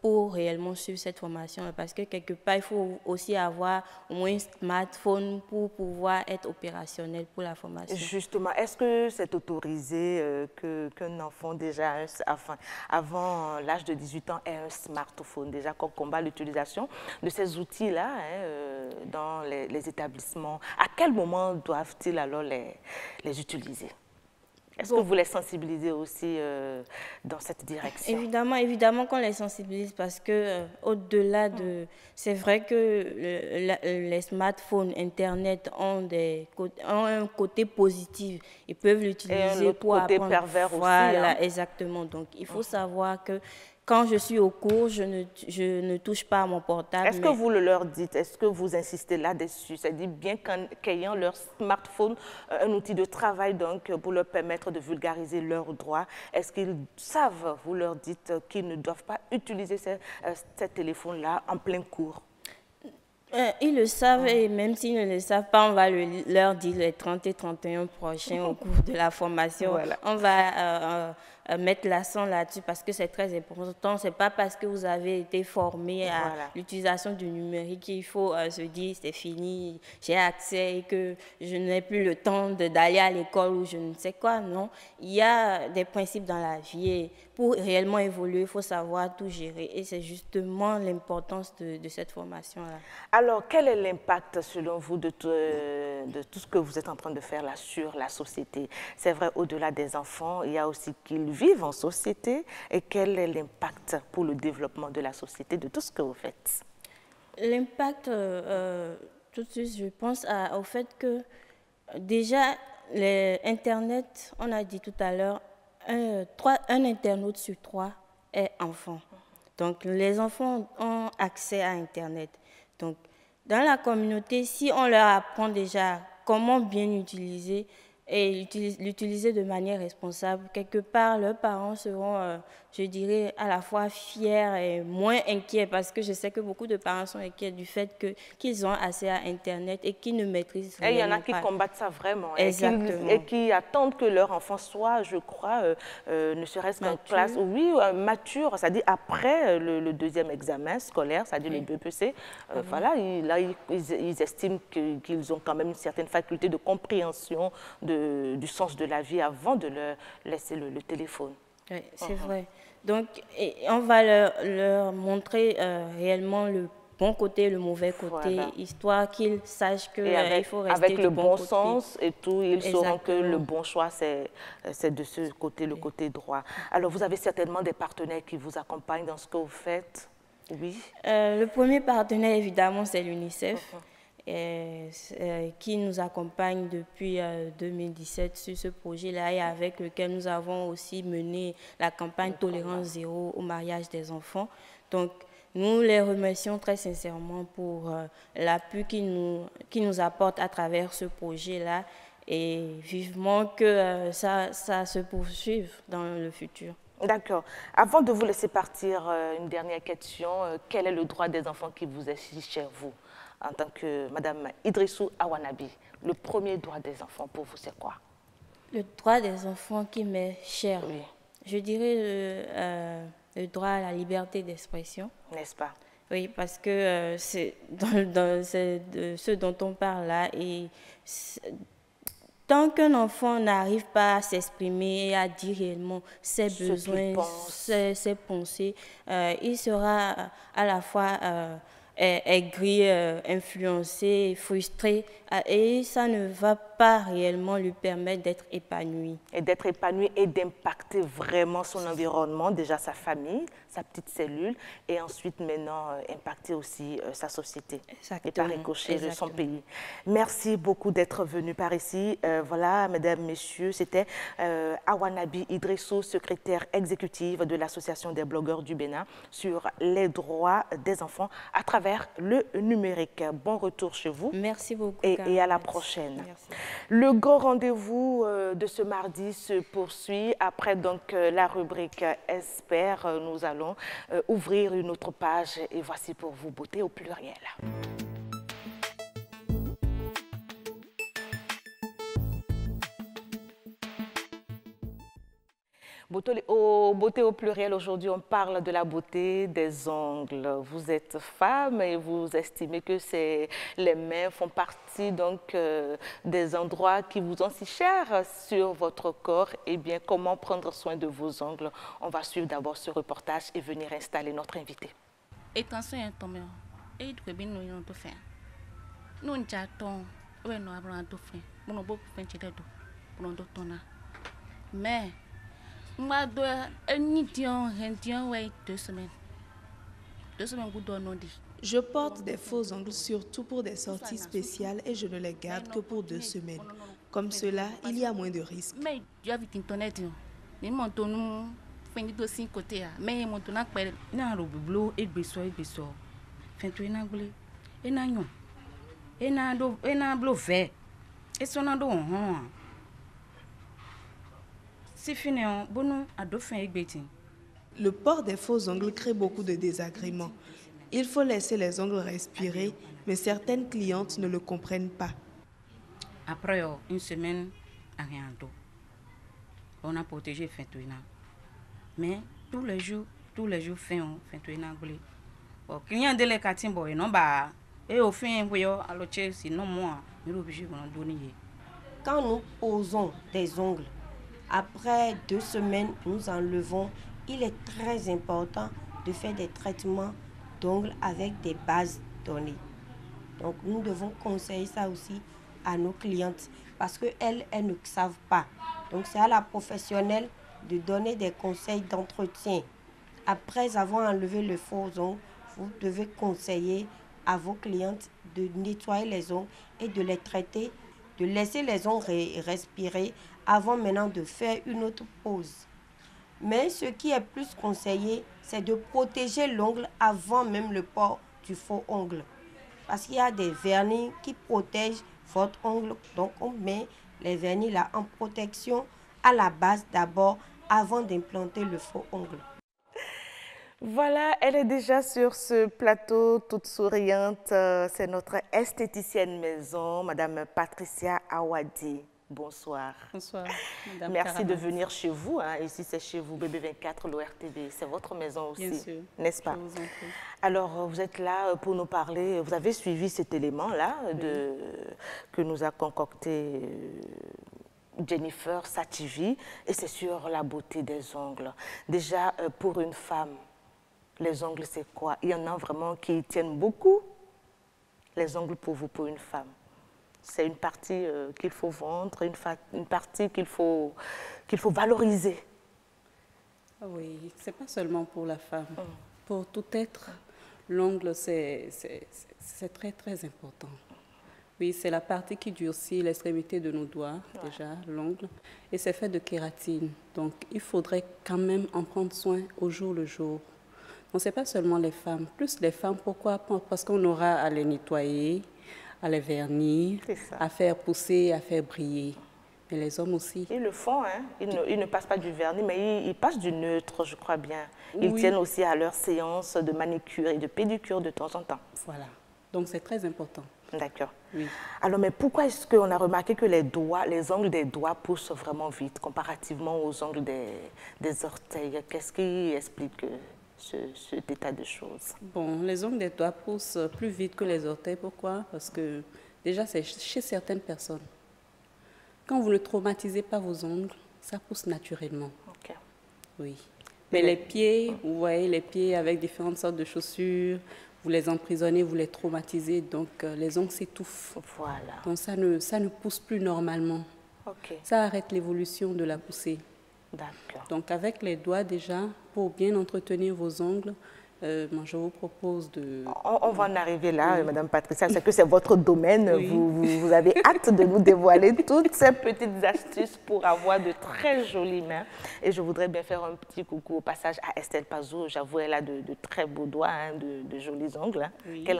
pour réellement suivre cette formation. Parce que quelque part, il faut aussi avoir au moins un smartphone pour pouvoir être opérationnel pour la formation. Justement, est-ce que c'est autorisé qu'un enfant déjà, avant l'âge de 18 ans, ait un smartphone, déjà qu'on combat l'utilisation de ces outils-là dans les établissements? À quel moment doivent-ils alors les utiliser? Est-ce que vous les sensibilisez aussi dans cette direction? Évidemment qu'on les sensibilise parce que au-delà de... C'est vrai que les smartphones, Internet ont un côté positif. Ils peuvent l'utiliser pour apprendre. Côté pervers voilà, aussi. exactement. Donc, il faut savoir que quand je suis au cours, je ne touche pas à mon portable. Est-ce que vous le leur dites? Est-ce que vous insistez là-dessus? C'est-à-dire bien qu'ayant leur smartphone, un outil de travail donc, pour leur permettre de vulgariser leurs droits, est-ce qu'ils savent, vous leur dites, qu'ils ne doivent pas utiliser ces téléphones-là en plein cours? Ils le savent et même s'ils ne le savent pas, on va leur dire les 30 et 31 prochains au cours de la formation. Voilà. On va mettre l'accent là-dessus parce que c'est très important. Ce n'est pas parce que vous avez été formé à l'utilisation du numérique qu'il faut se dire c'est fini, j'ai accès et que je n'ai plus le temps d'aller à l'école ou je ne sais quoi. Non, il y a des principes dans la vie et pour réellement évoluer, il faut savoir tout gérer et c'est justement l'importance de cette formation-là. Alors, quel est l'impact, selon vous, de tout ce que vous êtes en train de faire là sur la société? C'est vrai, au-delà des enfants, il y a aussi qu'ils vivent en société. Et quel est l'impact pour le développement de la société de tout ce que vous faites? L'impact, tout de suite, je pense au fait que déjà, Internet, on a dit tout à l'heure, un internaute sur 3 est enfant. Donc, les enfants ont accès à Internet. Donc, dans la communauté, si on leur apprend déjà comment bien utiliser, et l'utiliser de manière responsable. Quelque part, leurs parents seront, je dirais, à la fois fiers et moins inquiets, parce que je sais que beaucoup de parents sont inquiets du fait qu'ils ont accès à Internet et qu'ils ne maîtrisent rien. Et il y en a qui combattent ça vraiment. Exactement. Et qui attendent que leur enfant soit, je crois, ne serait-ce qu'en classe, oui, mature, c'est-à-dire après le deuxième examen scolaire, c'est-à-dire le BPC. Voilà, là, ils estiment qu'ils ont quand même une certaine faculté de compréhension du sens de la vie avant de leur laisser le téléphone. Oui, c'est vrai. Donc, on va leur montrer réellement le bon côté, le mauvais côté, histoire qu'ils sachent qu'il faut rester avec le bon côté. sens et tout, ils sauront que le bon choix, c'est de ce côté, le côté droit. Alors, vous avez certainement des partenaires qui vous accompagnent dans ce que vous faites. Oui. Le premier partenaire, évidemment, c'est l'UNICEF. Qui nous accompagne depuis 2017 sur ce projet-là et avec lequel nous avons aussi mené la campagne Tolérance Zéro au mariage des enfants. Donc, nous les remercions très sincèrement pour l'appui qu'ils nous apportent à travers ce projet-là et vivement que ça se poursuive dans le futur. D'accord. Avant de vous laisser partir, une dernière question. Quel est le droit des enfants qui vous est si cher, vous, en tant que Madame Idrissou Awanabi? Le premier droit des enfants, pour vous, c'est quoi? Le droit des enfants qui m'est cher. Oui. Je dirais le droit à la liberté d'expression. N'est-ce pas? Oui, parce que c'est de ce dont on parle là. Et tant qu'un enfant n'arrive pas à s'exprimer et à dire réellement ses besoins, ses pensées, il sera à la fois aigri, influencé, frustré, et ça ne va pas réellement lui permettre d'être épanoui. Et d'être épanoui et d'impacter vraiment son environnement, déjà sa famille, sa petite cellule, et ensuite maintenant impacter aussi sa société. Exactement. Et par ricochet de son pays. Merci beaucoup d'être venu par ici. Voilà, mesdames, messieurs, c'était Awanabi Idrissou, secrétaire exécutive de l'Association des blogueurs du Bénin, sur les droits des enfants à travers le numérique. Bon retour chez vous. Merci beaucoup. Et à la prochaine. Merci. Le grand rendez-vous de ce mardi se poursuit. Après donc la rubrique Espère, nous allons ouvrir une autre page et voici pour vous beauté au pluriel. Beauté au pluriel, aujourd'hui, on parle de la beauté des ongles. Vous êtes femme et vous estimez que les mains font partie donc des endroits qui vous sont si chers sur votre corps. Eh bien, comment prendre soin de vos ongles? On va suivre d'abord ce reportage et venir installer notre invité. Mais je porte des faux ongles surtout pour des sorties spéciales et je ne les garde que pour 2 semaines. Comme cela, il y a moins de risques. Le port des faux ongles crée beaucoup de désagréments. Il faut laisser les ongles respirer, mais certaines clientes ne le comprennent pas. Après une semaine, on a protégé Fentoina. Mais tous les jours, Fentoina. Client de l'Ekatimbo, et non, et au fin, sinon moi, je suis obligé. Quand nous posons des ongles, après 2 semaines, nous enlevons. Il est très important de faire des traitements d'ongles avec des bases données. Donc, nous devons conseiller ça aussi à nos clientes parce qu'elles ne savent pas. Donc, c'est à la professionnelle de donner des conseils d'entretien. Après avoir enlevé le faux ongle, vous devez conseiller à vos clientes de nettoyer les ongles et de les traiter, de laisser les ongles respirer avant maintenant de faire une autre pause. Mais ce qui est plus conseillé, c'est de protéger l'ongle avant même le port du faux ongle. Parce qu'il y a des vernis qui protègent votre ongle. Donc on met les vernis là en protection à la base d'abord avant d'implanter le faux ongle. Voilà, elle est déjà sur ce plateau, toute souriante. C'est notre esthéticienne maison, Madame Patricia Awadi. Bonsoir. Bonsoir, Madame Merci de venir chez vous. Hein. Ici, c'est chez vous, BB24, l'ORTV. C'est votre maison aussi, bien sûr, n'est-ce pas? Je vous en prie. Alors, vous êtes là pour nous parler. Vous avez suivi cet élément-là que nous a concocté Jennifer Sativi, et c'est sur la beauté des ongles. Déjà, pour une femme, les ongles, c'est quoi? Il y en a vraiment qui tiennent beaucoup. Les ongles pour vous, pour une femme. C'est une partie qu'il faut vendre, une partie qu'il faut valoriser. Oui, ce n'est pas seulement pour la femme. Pour tout être, l'ongle, c'est très, très important. Oui, c'est la partie qui durcit l'extrémité de nos doigts, déjà, l'ongle. Et c'est fait de kératine. Donc, il faudrait quand même en prendre soin au jour le jour. Donc, ce n'est pas seulement les femmes. Plus les femmes, pourquoi? Parce qu'on aura à les nettoyer, à les vernir, à faire pousser, à faire briller. Mais les hommes aussi. Ils le font, hein. Ils ne passent pas du vernis, mais ils passent du neutre, je crois bien. Ils tiennent aussi à leur séance de manicure et de pédicure de temps en temps. Voilà. Donc, c'est très important. D'accord. Oui. Alors, mais pourquoi est-ce qu'on a remarqué que les ongles des doigts poussent vraiment vite comparativement aux ongles des orteils? Qu'est-ce qui explique cet état de choses? Bon, les ongles des doigts poussent plus vite que les orteils. Pourquoi? Parce que déjà, c'est chez certaines personnes. Quand vous ne traumatisez pas vos ongles, ça pousse naturellement. Ok. Oui. Mais les pieds, vous voyez, les pieds avec différentes sortes de chaussures, vous les emprisonnez, vous les traumatisez, donc les ongles s'étouffent. Voilà. Donc ça ne pousse plus normalement. Ok. Ça arrête l'évolution de la poussée. D'accord. Donc avec les doigts déjà, pour bien entretenir vos ongles, moi je vous propose de... On va en arriver là, Madame Patricia, c'est que c'est votre domaine. Oui. Vous avez hâte de nous dévoiler toutes ces petites astuces pour avoir de très jolies mains. Et je voudrais bien faire un petit coucou au passage à Estelle Pazou. J'avoue, elle a de très beaux doigts, hein, de jolis ongles. Hein. Oui, Quel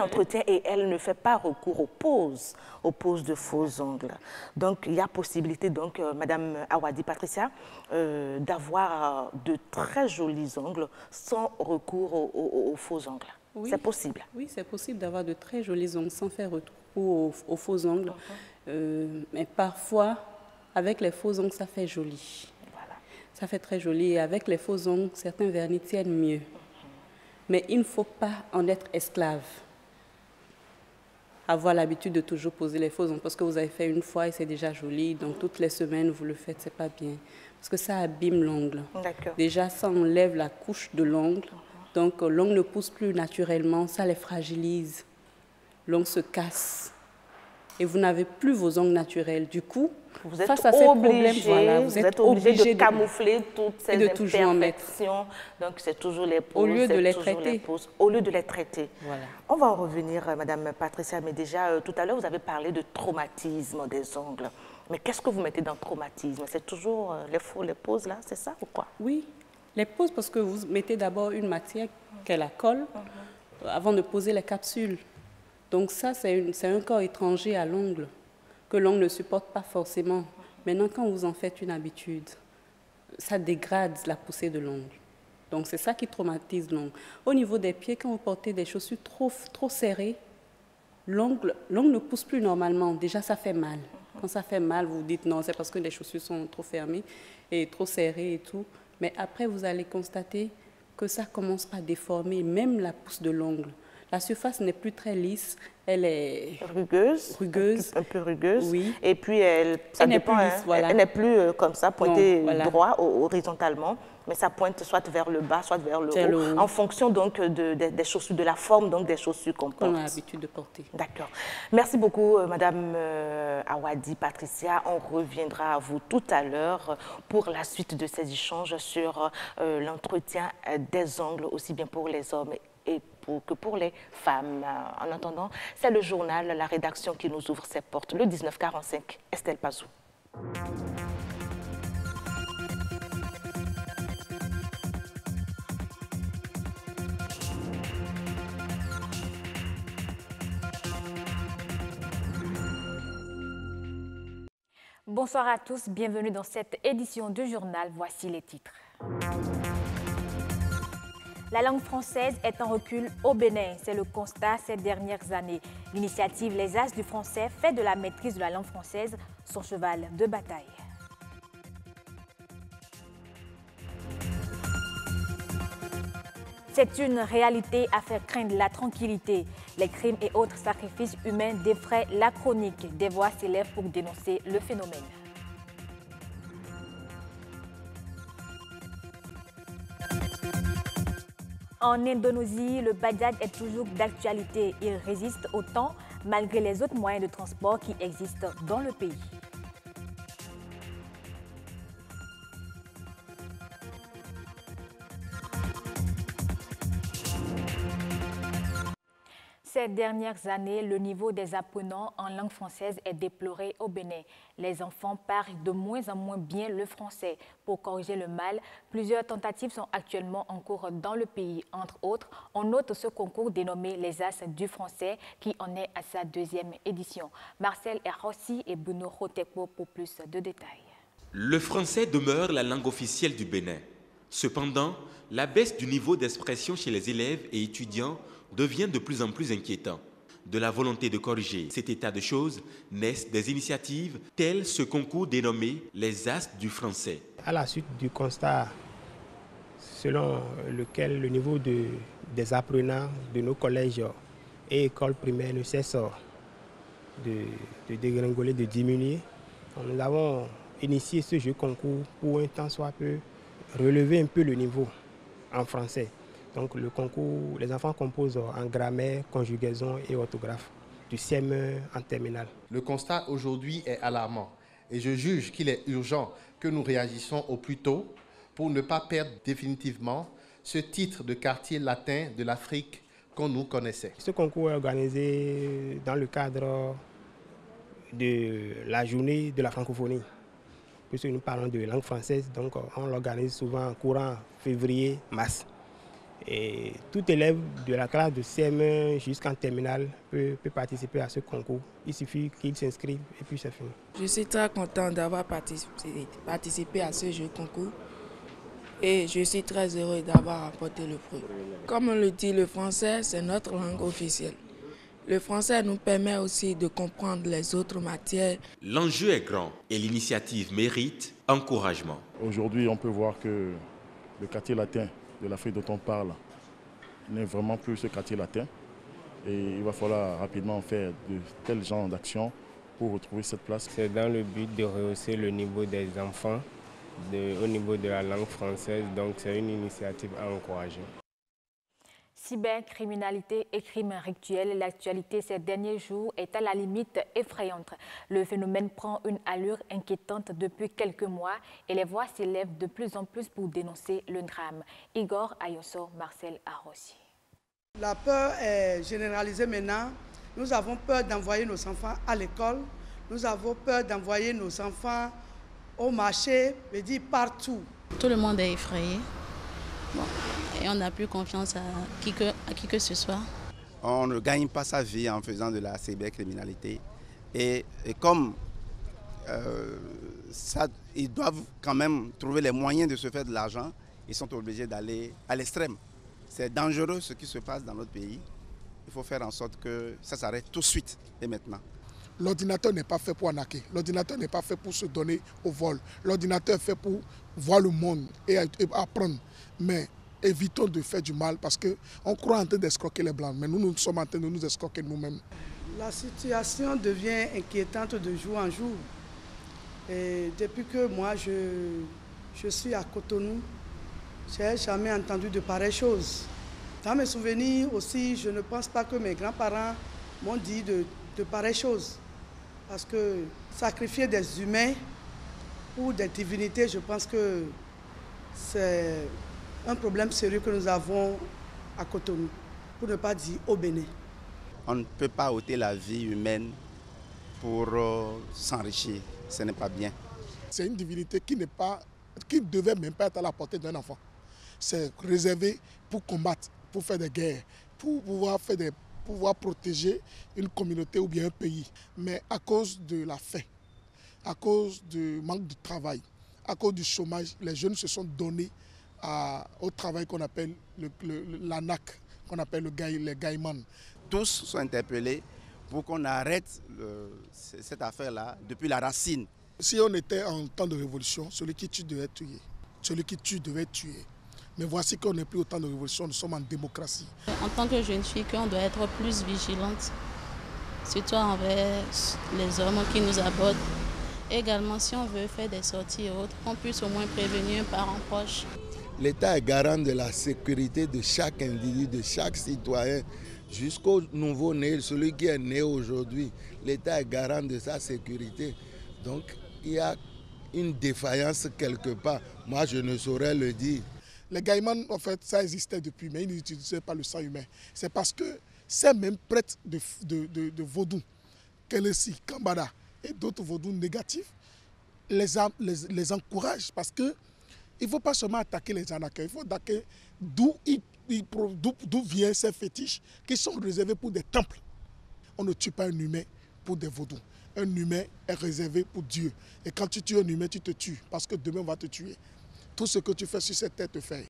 entretien. Et elle ne fait pas recours aux poses de faux ongles. Donc, il y a possibilité, donc, Madame Awadi Patricia, d'avoir de très jolis ongles sans recours aux faux ongles. Oui. C'est possible. Oui, c'est possible d'avoir de très jolis ongles sans faire recours aux faux ongles. Mais parfois, avec les faux ongles, ça fait joli. Voilà. Ça fait très joli. Et avec les faux ongles, certains vernis tiennent mieux. Mais il ne faut pas en être esclave. Avoir l'habitude de toujours poser les faux ongles parce que vous avez fait une fois et c'est déjà joli. Donc, toutes les semaines, vous le faites, c'est pas bien. Parce que ça abîme l'ongle. Déjà, ça enlève la couche de l'ongle. Donc, l'ongle ne pousse plus naturellement, ça les fragilise. L'ongle se casse. Et vous n'avez plus vos ongles naturels. Du coup, vous êtes face à ces problèmes, voilà, vous êtes obligé de camoufler toutes ces imperfections. Donc, c'est toujours les poses. Au lieu de les traiter. Au lieu de les traiter. Voilà. On va en revenir, Madame Patricia, mais déjà, tout à l'heure, vous avez parlé de traumatisme des ongles. Mais qu'est-ce que vous mettez dans traumatisme? C'est toujours les poses là, c'est ça ou quoi? Oui, les poses parce que vous mettez d'abord une matière qui est la colle avant de poser les capsules. Donc ça, c'est un corps étranger à l'ongle que l'ongle ne supporte pas forcément. Maintenant, quand vous en faites une habitude, ça dégrade la poussée de l'ongle. Donc c'est ça qui traumatise l'ongle. Au niveau des pieds, quand vous portez des chaussures trop serrées, l'ongle ne pousse plus normalement. Déjà, ça fait mal. Quand ça fait mal, vous dites non, c'est parce que les chaussures sont trop fermées et trop serrées et tout. Mais après, vous allez constater que ça commence à déformer même la pousse de l'ongle. La surface n'est plus très lisse, elle est rugueuse. Un peu rugueuse. Oui. Et puis, elle n'est plus lisse, voilà. Elle n'est plus comme ça, pointée droit, horizontalement. Mais ça pointe soit vers le bas, soit vers le haut, en fonction donc des chaussures, de la forme donc des chaussures qu'on porte. On a l'habitude de porter. D'accord. Merci beaucoup, Madame Awadi Patricia. On reviendra à vous tout à l'heure pour la suite de ces échanges sur l'entretien des ongles, aussi bien pour les hommes que pour les femmes. En attendant, c'est le journal, la rédaction qui nous ouvre ses portes. Le 1945, Estelle Pazou. Bonsoir à tous, bienvenue dans cette édition du journal. Voici les titres. La langue française est en recul au Bénin, c'est le constat ces dernières années. L'initiative Les As du français fait de la maîtrise de la langue française son cheval de bataille. C'est une réalité à faire craindre la tranquillité. Les crimes et autres sacrifices humains défraient la chronique. Des voix s'élèvent pour dénoncer le phénomène. En Indonésie, le bajaj est toujours d'actualité. Il résiste au temps malgré les autres moyens de transport qui existent dans le pays. Ces dernières années, le niveau des apprenants en langue française est déploré au Bénin. Les enfants parlent de moins en moins bien le français. Pour corriger le mal, plusieurs tentatives sont actuellement en cours dans le pays. Entre autres, on note ce concours dénommé Les As du français qui en est à sa 2e édition. Marcel Erossi et Bruno Rotekpo pour plus de détails. Le français demeure la langue officielle du Bénin. Cependant, la baisse du niveau d'expression chez les élèves et étudiants devient de plus en plus inquiétant. De la volonté de corriger cet état de choses naissent des initiatives telles ce concours dénommé Les As du français. À la suite du constat selon lequel le niveau des apprenants de nos collèges et écoles primaires ne cesse de dégringoler, de diminuer, nous avons initié ce jeu concours pour un temps soit peu relever un peu le niveau en français. Donc le concours, les enfants composent en grammaire, conjugaison et orthographe du CM1 en terminale. Le constat aujourd'hui est alarmant et je juge qu'il est urgent que nous réagissions au plus tôt pour ne pas perdre définitivement ce titre de quartier latin de l'Afrique qu'on nous connaissait. Ce concours est organisé dans le cadre de la journée de la francophonie. Puisque nous parlons de langue française, donc on l'organise souvent en courant février-mars. Et tout élève de la classe de CM1 jusqu'en terminale peut participer à ce concours. Il suffit qu'il s'inscrive et puis c'est fini. Je suis très content d'avoir participé à ce jeu concours et je suis très heureux d'avoir apporté le prix. Comme on le dit, le français, c'est notre langue officielle. Le français nous permet aussi de comprendre les autres matières. L'enjeu est grand et l'initiative mérite encouragement. Aujourd'hui, on peut voir que le quartier latin de l'Afrique dont on parle n'est vraiment plus ce quartier latin. Et il va falloir rapidement faire de tels genres d'actions pour retrouver cette place. C'est dans le but de rehausser le niveau des enfants au niveau de la langue française. Donc c'est une initiative à encourager. Cybercriminalité et crimes rituels, l'actualité ces derniers jours est à la limite effrayante. Le phénomène prend une allure inquiétante depuis quelques mois et les voix s'élèvent de plus en plus pour dénoncer le drame. Igor Ayoso, Marcel Arossi. La peur est généralisée maintenant. Nous avons peur d'envoyer nos enfants à l'école. Nous avons peur d'envoyer nos enfants au marché, je dis partout. Tout le monde est effrayé. Bon. Et on n'a plus confiance à qui que ce soit. On ne gagne pas sa vie en faisant de la cybercriminalité. Et comme ils doivent quand même trouver les moyens de se faire de l'argent, ils sont obligés d'aller à l'extrême. C'est dangereux ce qui se passe dans notre pays. Il faut faire en sorte que ça s'arrête tout de suite et maintenant. L'ordinateur n'est pas fait pour arnaquer. L'ordinateur n'est pas fait pour se donner au vol. L'ordinateur est fait pour voir le monde et apprendre. Mais évitons de faire du mal parce qu'on croit en train d'escroquer les Blancs. Mais nous sommes en train de nous escroquer nous-mêmes. La situation devient inquiétante de jour en jour. Et depuis que moi, je suis à Cotonou, je n'ai jamais entendu de pareilles choses. Dans mes souvenirs aussi, je ne pense pas que mes grands-parents m'ont dit de pareilles choses. Parce que sacrifier des humains pour des divinités, je pense que c'est un problème sérieux que nous avons à Cotonou, pour ne pas dire au Bénin. On ne peut pas ôter la vie humaine pour s'enrichir, ce n'est pas bien. C'est une divinité qui ne devait même pas être à la portée d'un enfant. C'est réservé pour combattre, pour faire des guerres, pour pouvoir protéger une communauté ou bien un pays. Mais à cause de la faim, à cause du manque de travail, à cause du chômage, les jeunes se sont donnés au travail qu'on appelle l'ANAC, qu'on appelle les gaiman. Tous sont interpellés pour qu'on arrête cette affaire-là depuis la racine. Si on était en temps de révolution, celui qui tue devait tuer. Celui qui tue devait tuer. Mais voici qu'on n'est plus au temps de révolution, nous sommes en démocratie. En tant que jeune fille, on doit être plus vigilante, surtout envers les hommes qui nous abordent. Également, si on veut faire des sorties et autres, qu'on puisse au moins prévenir un parent proche. L'État est garant de la sécurité de chaque individu, de chaque citoyen, jusqu'au nouveau-né, celui qui est né aujourd'hui. L'État est garant de sa sécurité. Donc, il y a une défaillance quelque part. Moi, je ne saurais le dire. Les gaïmans, en fait, ça existait depuis, mais ils n'utilisaient pas le sang humain. C'est parce que ces mêmes prêtres de vaudou, Kelesi, Kambada et d'autres vaudous négatifs, les encouragent parce que il ne faut pas seulement attaquer les arnaqueurs, il faut attaquer d'où viennent ces fétiches qui sont réservés pour des temples. On ne tue pas un humain pour des vaudous. Un humain est réservé pour Dieu. Et quand tu tues un humain, tu te tues parce que demain on va te tuer. Tout ce que tu fais sur cette terre te fait.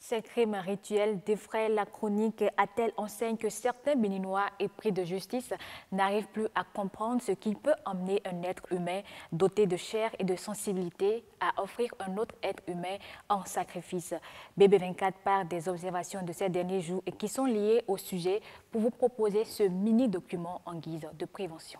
Ces crimes rituels défraient la chronique. A-t-elle enseigne que certains Béninois épris de justice n'arrivent plus à comprendre ce qui peut emmener un être humain doté de chair et de sensibilité à offrir un autre être humain en sacrifice. BB24 part des observations de ces derniers jours et qui sont liées au sujet pour vous proposer ce mini-document en guise de prévention.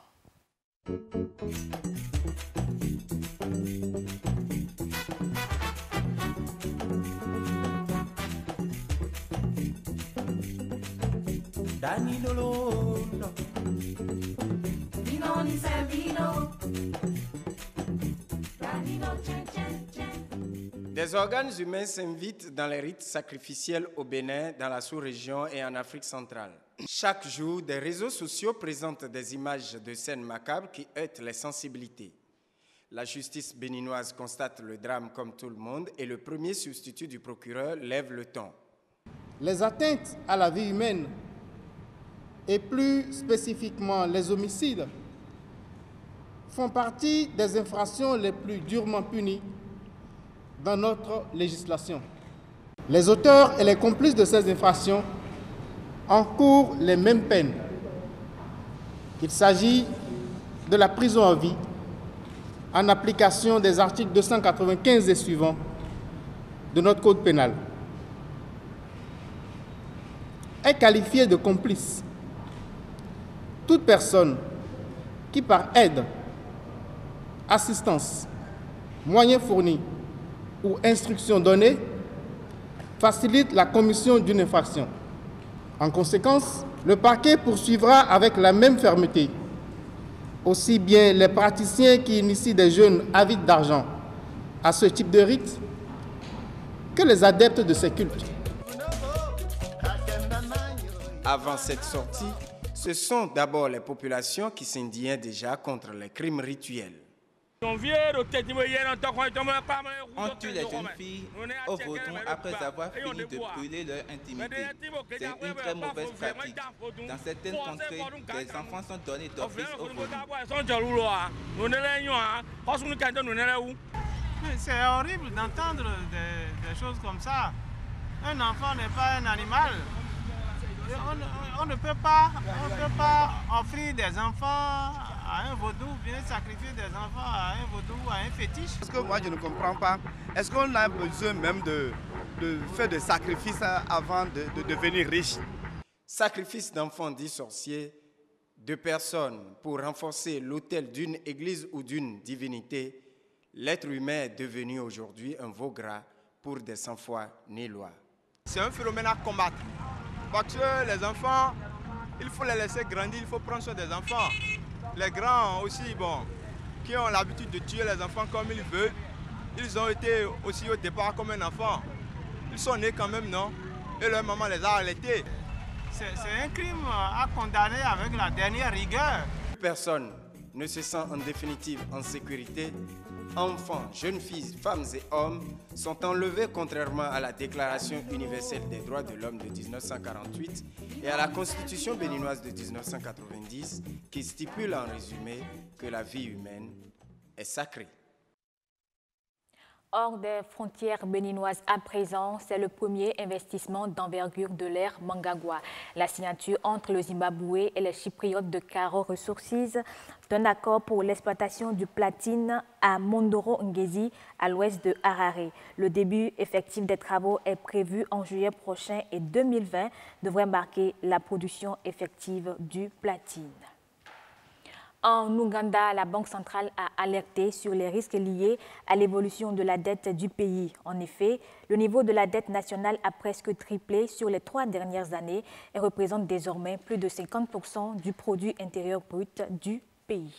Des organes humains s'invitent dans les rites sacrificiels au Bénin, dans la sous-région et en Afrique centrale. Chaque jour, des réseaux sociaux présentent des images de scènes macabres qui heurtent les sensibilités. La justice béninoise constate le drame comme tout le monde et le premier substitut du procureur lève le ton. Les atteintes à la vie humaine et plus spécifiquement les homicides font partie des infractions les plus durement punies dans notre législation. Les auteurs et les complices de ces infractions encourent les mêmes peines. Il s'agit de la prison à vie en application des articles 295 et suivants de notre code pénal. Est qualifiée de complice toute personne qui, par aide, assistance, moyens fournis ou instructions données, facilite la commission d'une infraction. En conséquence, le parquet poursuivra avec la même fermeté aussi bien les praticiens qui initient des jeunes avides d'argent à ce type de rite que les adeptes de ces cultes. Avant cette sortie, ce sont d'abord les populations qui s'indignaient déjà contre les crimes rituels. On tue les jeunes filles au vaudou après avoir fini de brûler leur intimité. C'est une très mauvaise pratique. Dans certaines contrées, les enfants sont donnés d'office au vaudou. C'est horrible d'entendre des choses comme ça. Un enfant n'est pas un animal. On ne peut pas offrir des enfants à un vaudou, bien sacrifier des enfants à un vaudou, à un fétiche. Parce que moi je ne comprends pas, est-ce qu'on a besoin même de faire des sacrifices avant de devenir riche? Sacrifice d'enfants dits sorciers, de personnes pour renforcer l'autel d'une église ou d'une divinité, l'être humain est devenu aujourd'hui un veau gras pour des sans-foi ni loi. C'est un phénomène à combattre. Parce que les enfants, il faut les laisser grandir, il faut prendre soin des enfants. Les grands aussi, bon, qui ont l'habitude de tuer les enfants comme ils veulent, ils ont été aussi au départ comme un enfant. Ils sont nés quand même, non? Et leur maman les a allaités. C'est un crime à condamner avec la dernière rigueur. Personne ne se sent en définitive en sécurité, enfants, jeunes filles, femmes et hommes sont enlevés contrairement à la Déclaration universelle des droits de l'homme de 1948 et à la Constitution béninoise de 1990 qui stipule en résumé que la vie humaine est sacrée. Hors des frontières béninoises à présent, c'est le premier investissement d'envergure de l'ère Mnangagwa. La signature entre le Zimbabwe et les Chypriotes de Karo Resources d'un accord pour l'exploitation du platine à Mondoro Ngezi, à l'ouest de Harare. Le début effectif des travaux est prévu en juillet prochain et 2020 devrait marquer la production effective du platine. En Ouganda, la Banque centrale a alerté sur les risques liés à l'évolution de la dette du pays. En effet, le niveau de la dette nationale a presque triplé sur les 3 dernières années et représente désormais plus de 50% du produit intérieur brut du pays.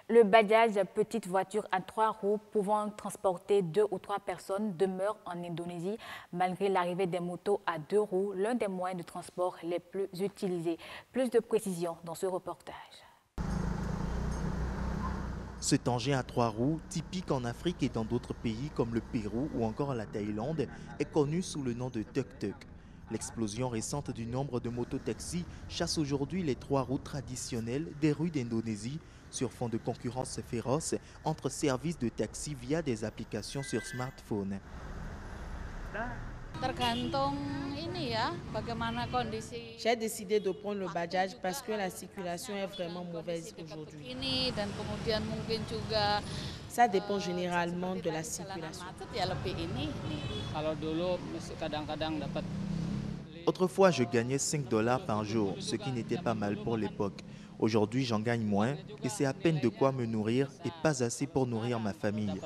Le Bajaj, petite voiture à 3 roues pouvant transporter 2 ou 3 personnes, demeure en Indonésie malgré l'arrivée des motos à 2 roues, l'un des moyens de transport les plus utilisés. Plus de précisions dans ce reportage. Cet engin à 3 roues, typique en Afrique et dans d'autres pays comme le Pérou ou encore la Thaïlande, est connu sous le nom de tuk-tuk. L'explosion récente du nombre de mototaxis chasse aujourd'hui les 3 roues traditionnelles des rues d'Indonésie sur fond de concurrence féroce entre services de taxi via des applications sur smartphone. J'ai décidé de prendre le Bajaj parce que la circulation est vraiment mauvaise aujourd'hui. Ça dépend généralement de la circulation. Autrefois, je gagnais $5 par jour, ce qui n'était pas mal pour l'époque. Aujourd'hui, j'en gagne moins et c'est à peine de quoi me nourrir et pas assez pour nourrir ma famille.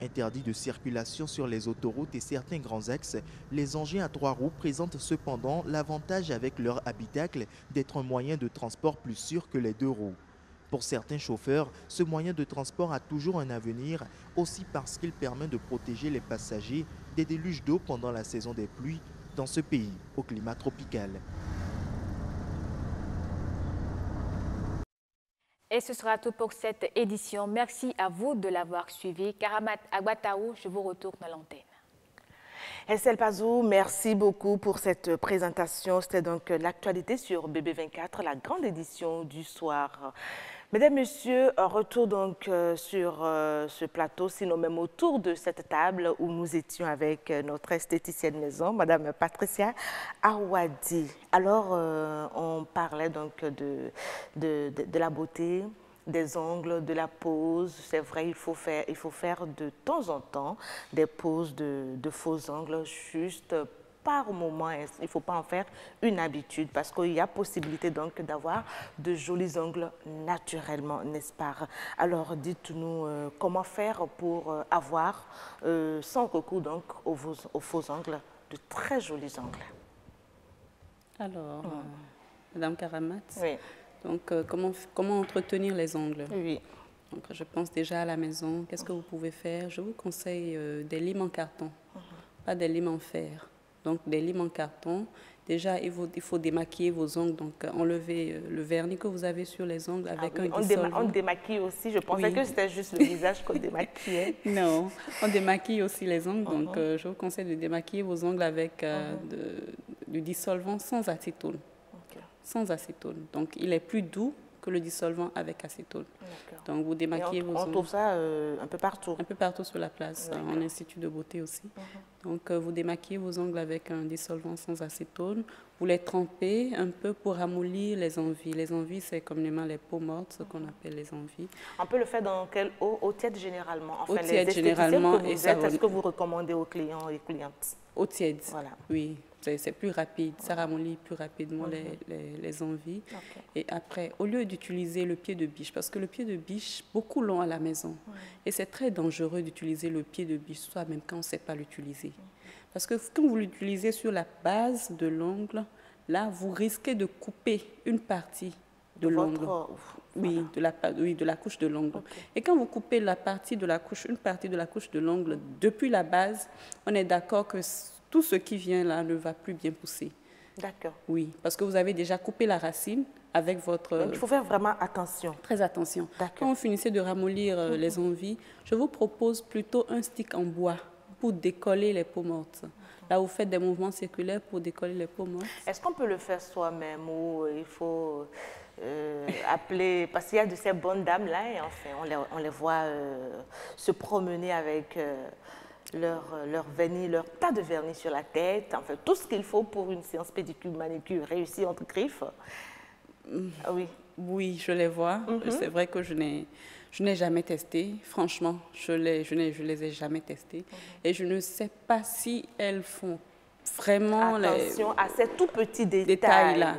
Interdit de circulation sur les autoroutes et certains grands axes, les engins à 3 roues présentent cependant l'avantage avec leur habitacle d'être un moyen de transport plus sûr que les 2 roues. Pour certains chauffeurs, ce moyen de transport a toujours un avenir, aussi parce qu'il permet de protéger les passagers des déluges d'eau pendant la saison des pluies dans ce pays au climat tropical. Et ce sera tout pour cette édition. Merci à vous de l'avoir suivi. Karamat Agbataou, je vous retourne à l'antenne. Estelle Pazou, merci beaucoup pour cette présentation. C'était donc l'actualité sur BB24, la grande édition du soir. Mesdames, Messieurs, retour donc sur ce plateau, sinon même autour de cette table où nous étions avec notre esthéticienne maison, Madame Patricia Awadi. Alors, on parlait donc de la beauté, des ongles, de la pose. C'est vrai, il faut faire de temps en temps des poses de faux ongles juste par moment. Il ne faut pas en faire une habitude parce qu'il y a possibilité donc d'avoir de jolis ongles naturellement, n'est-ce pas? Alors dites-nous comment faire pour avoir sans recours donc aux faux ongles, de très jolis ongles. Alors, Madame Karamat, oui. Donc comment entretenir les ongles? Oui. Donc, je pense déjà à la maison, qu'est-ce que vous pouvez faire? Je vous conseille des limes en carton, pas des limes en fer. Donc, des limes en carton. Déjà, il faut démaquiller vos ongles. Donc, enlever le vernis que vous avez sur les ongles avec un dissolvant. On démaquille aussi. Je pensais que c'était juste le visage qu'on démaquillait. Non, on démaquille aussi les ongles. Donc, je vous conseille de démaquiller vos ongles avec du dissolvant sans acétone. Sans acétone. Donc, il est plus doux que le dissolvant avec acétone. Donc, vous démaquillez vos ongles. On trouve ça un peu partout. Un peu partout sur la place, en institut de beauté aussi. Donc, vous démaquillez vos ongles avec un dissolvant sans acétone. Vous les trempez un peu pour ramollir les envies. Les envies, c'est communément les peaux mortes, ce qu'on appelle les envies. On peut le faire dans quelle eau? Eau tiède généralement. Enfin, eau tiède généralement. Est-ce que vous recommandez aux clients et clientes? Eau tiède, voilà. Oui. C'est plus rapide, ça ramollit plus rapidement les envies. Et après, au lieu d'utiliser le pied de biche, parce que le pied de biche, beaucoup l'ont à la maison. Et c'est très dangereux d'utiliser le pied de biche, soit même quand on ne sait pas l'utiliser. Parce que quand vous l'utilisez sur la base de l'ongle, là, vous risquez de couper une partie de l'ongle. Oui, de la couche de l'ongle. Et quand vous coupez une partie de la couche de l'ongle depuis la base, on est d'accord que tout ce qui vient là ne va plus bien pousser. D'accord. Oui, parce que vous avez déjà coupé la racine avec votre... Donc, il faut faire vraiment attention. Très attention. Quand vous finissez de ramollir les envies, je vous propose plutôt un stick en bois pour décoller les peaux mortes. Là, vous faites des mouvements circulaires pour décoller les peaux mortes. Est-ce qu'on peut le faire soi-même ou il faut appeler... Parce qu'il y a de ces bonnes dames-là, et enfin, on les voit se promener avec leur vernis, leur tas de vernis sur la tête, enfin, tout ce qu'il faut pour une séance pédicure, manicure réussie entre griffes. Ah oui. Oui, je les vois. C'est vrai que je n'ai jamais testé. Franchement, je les ai jamais testés. Et je ne sais pas si elles font vraiment attention à ces tout petits détails-là.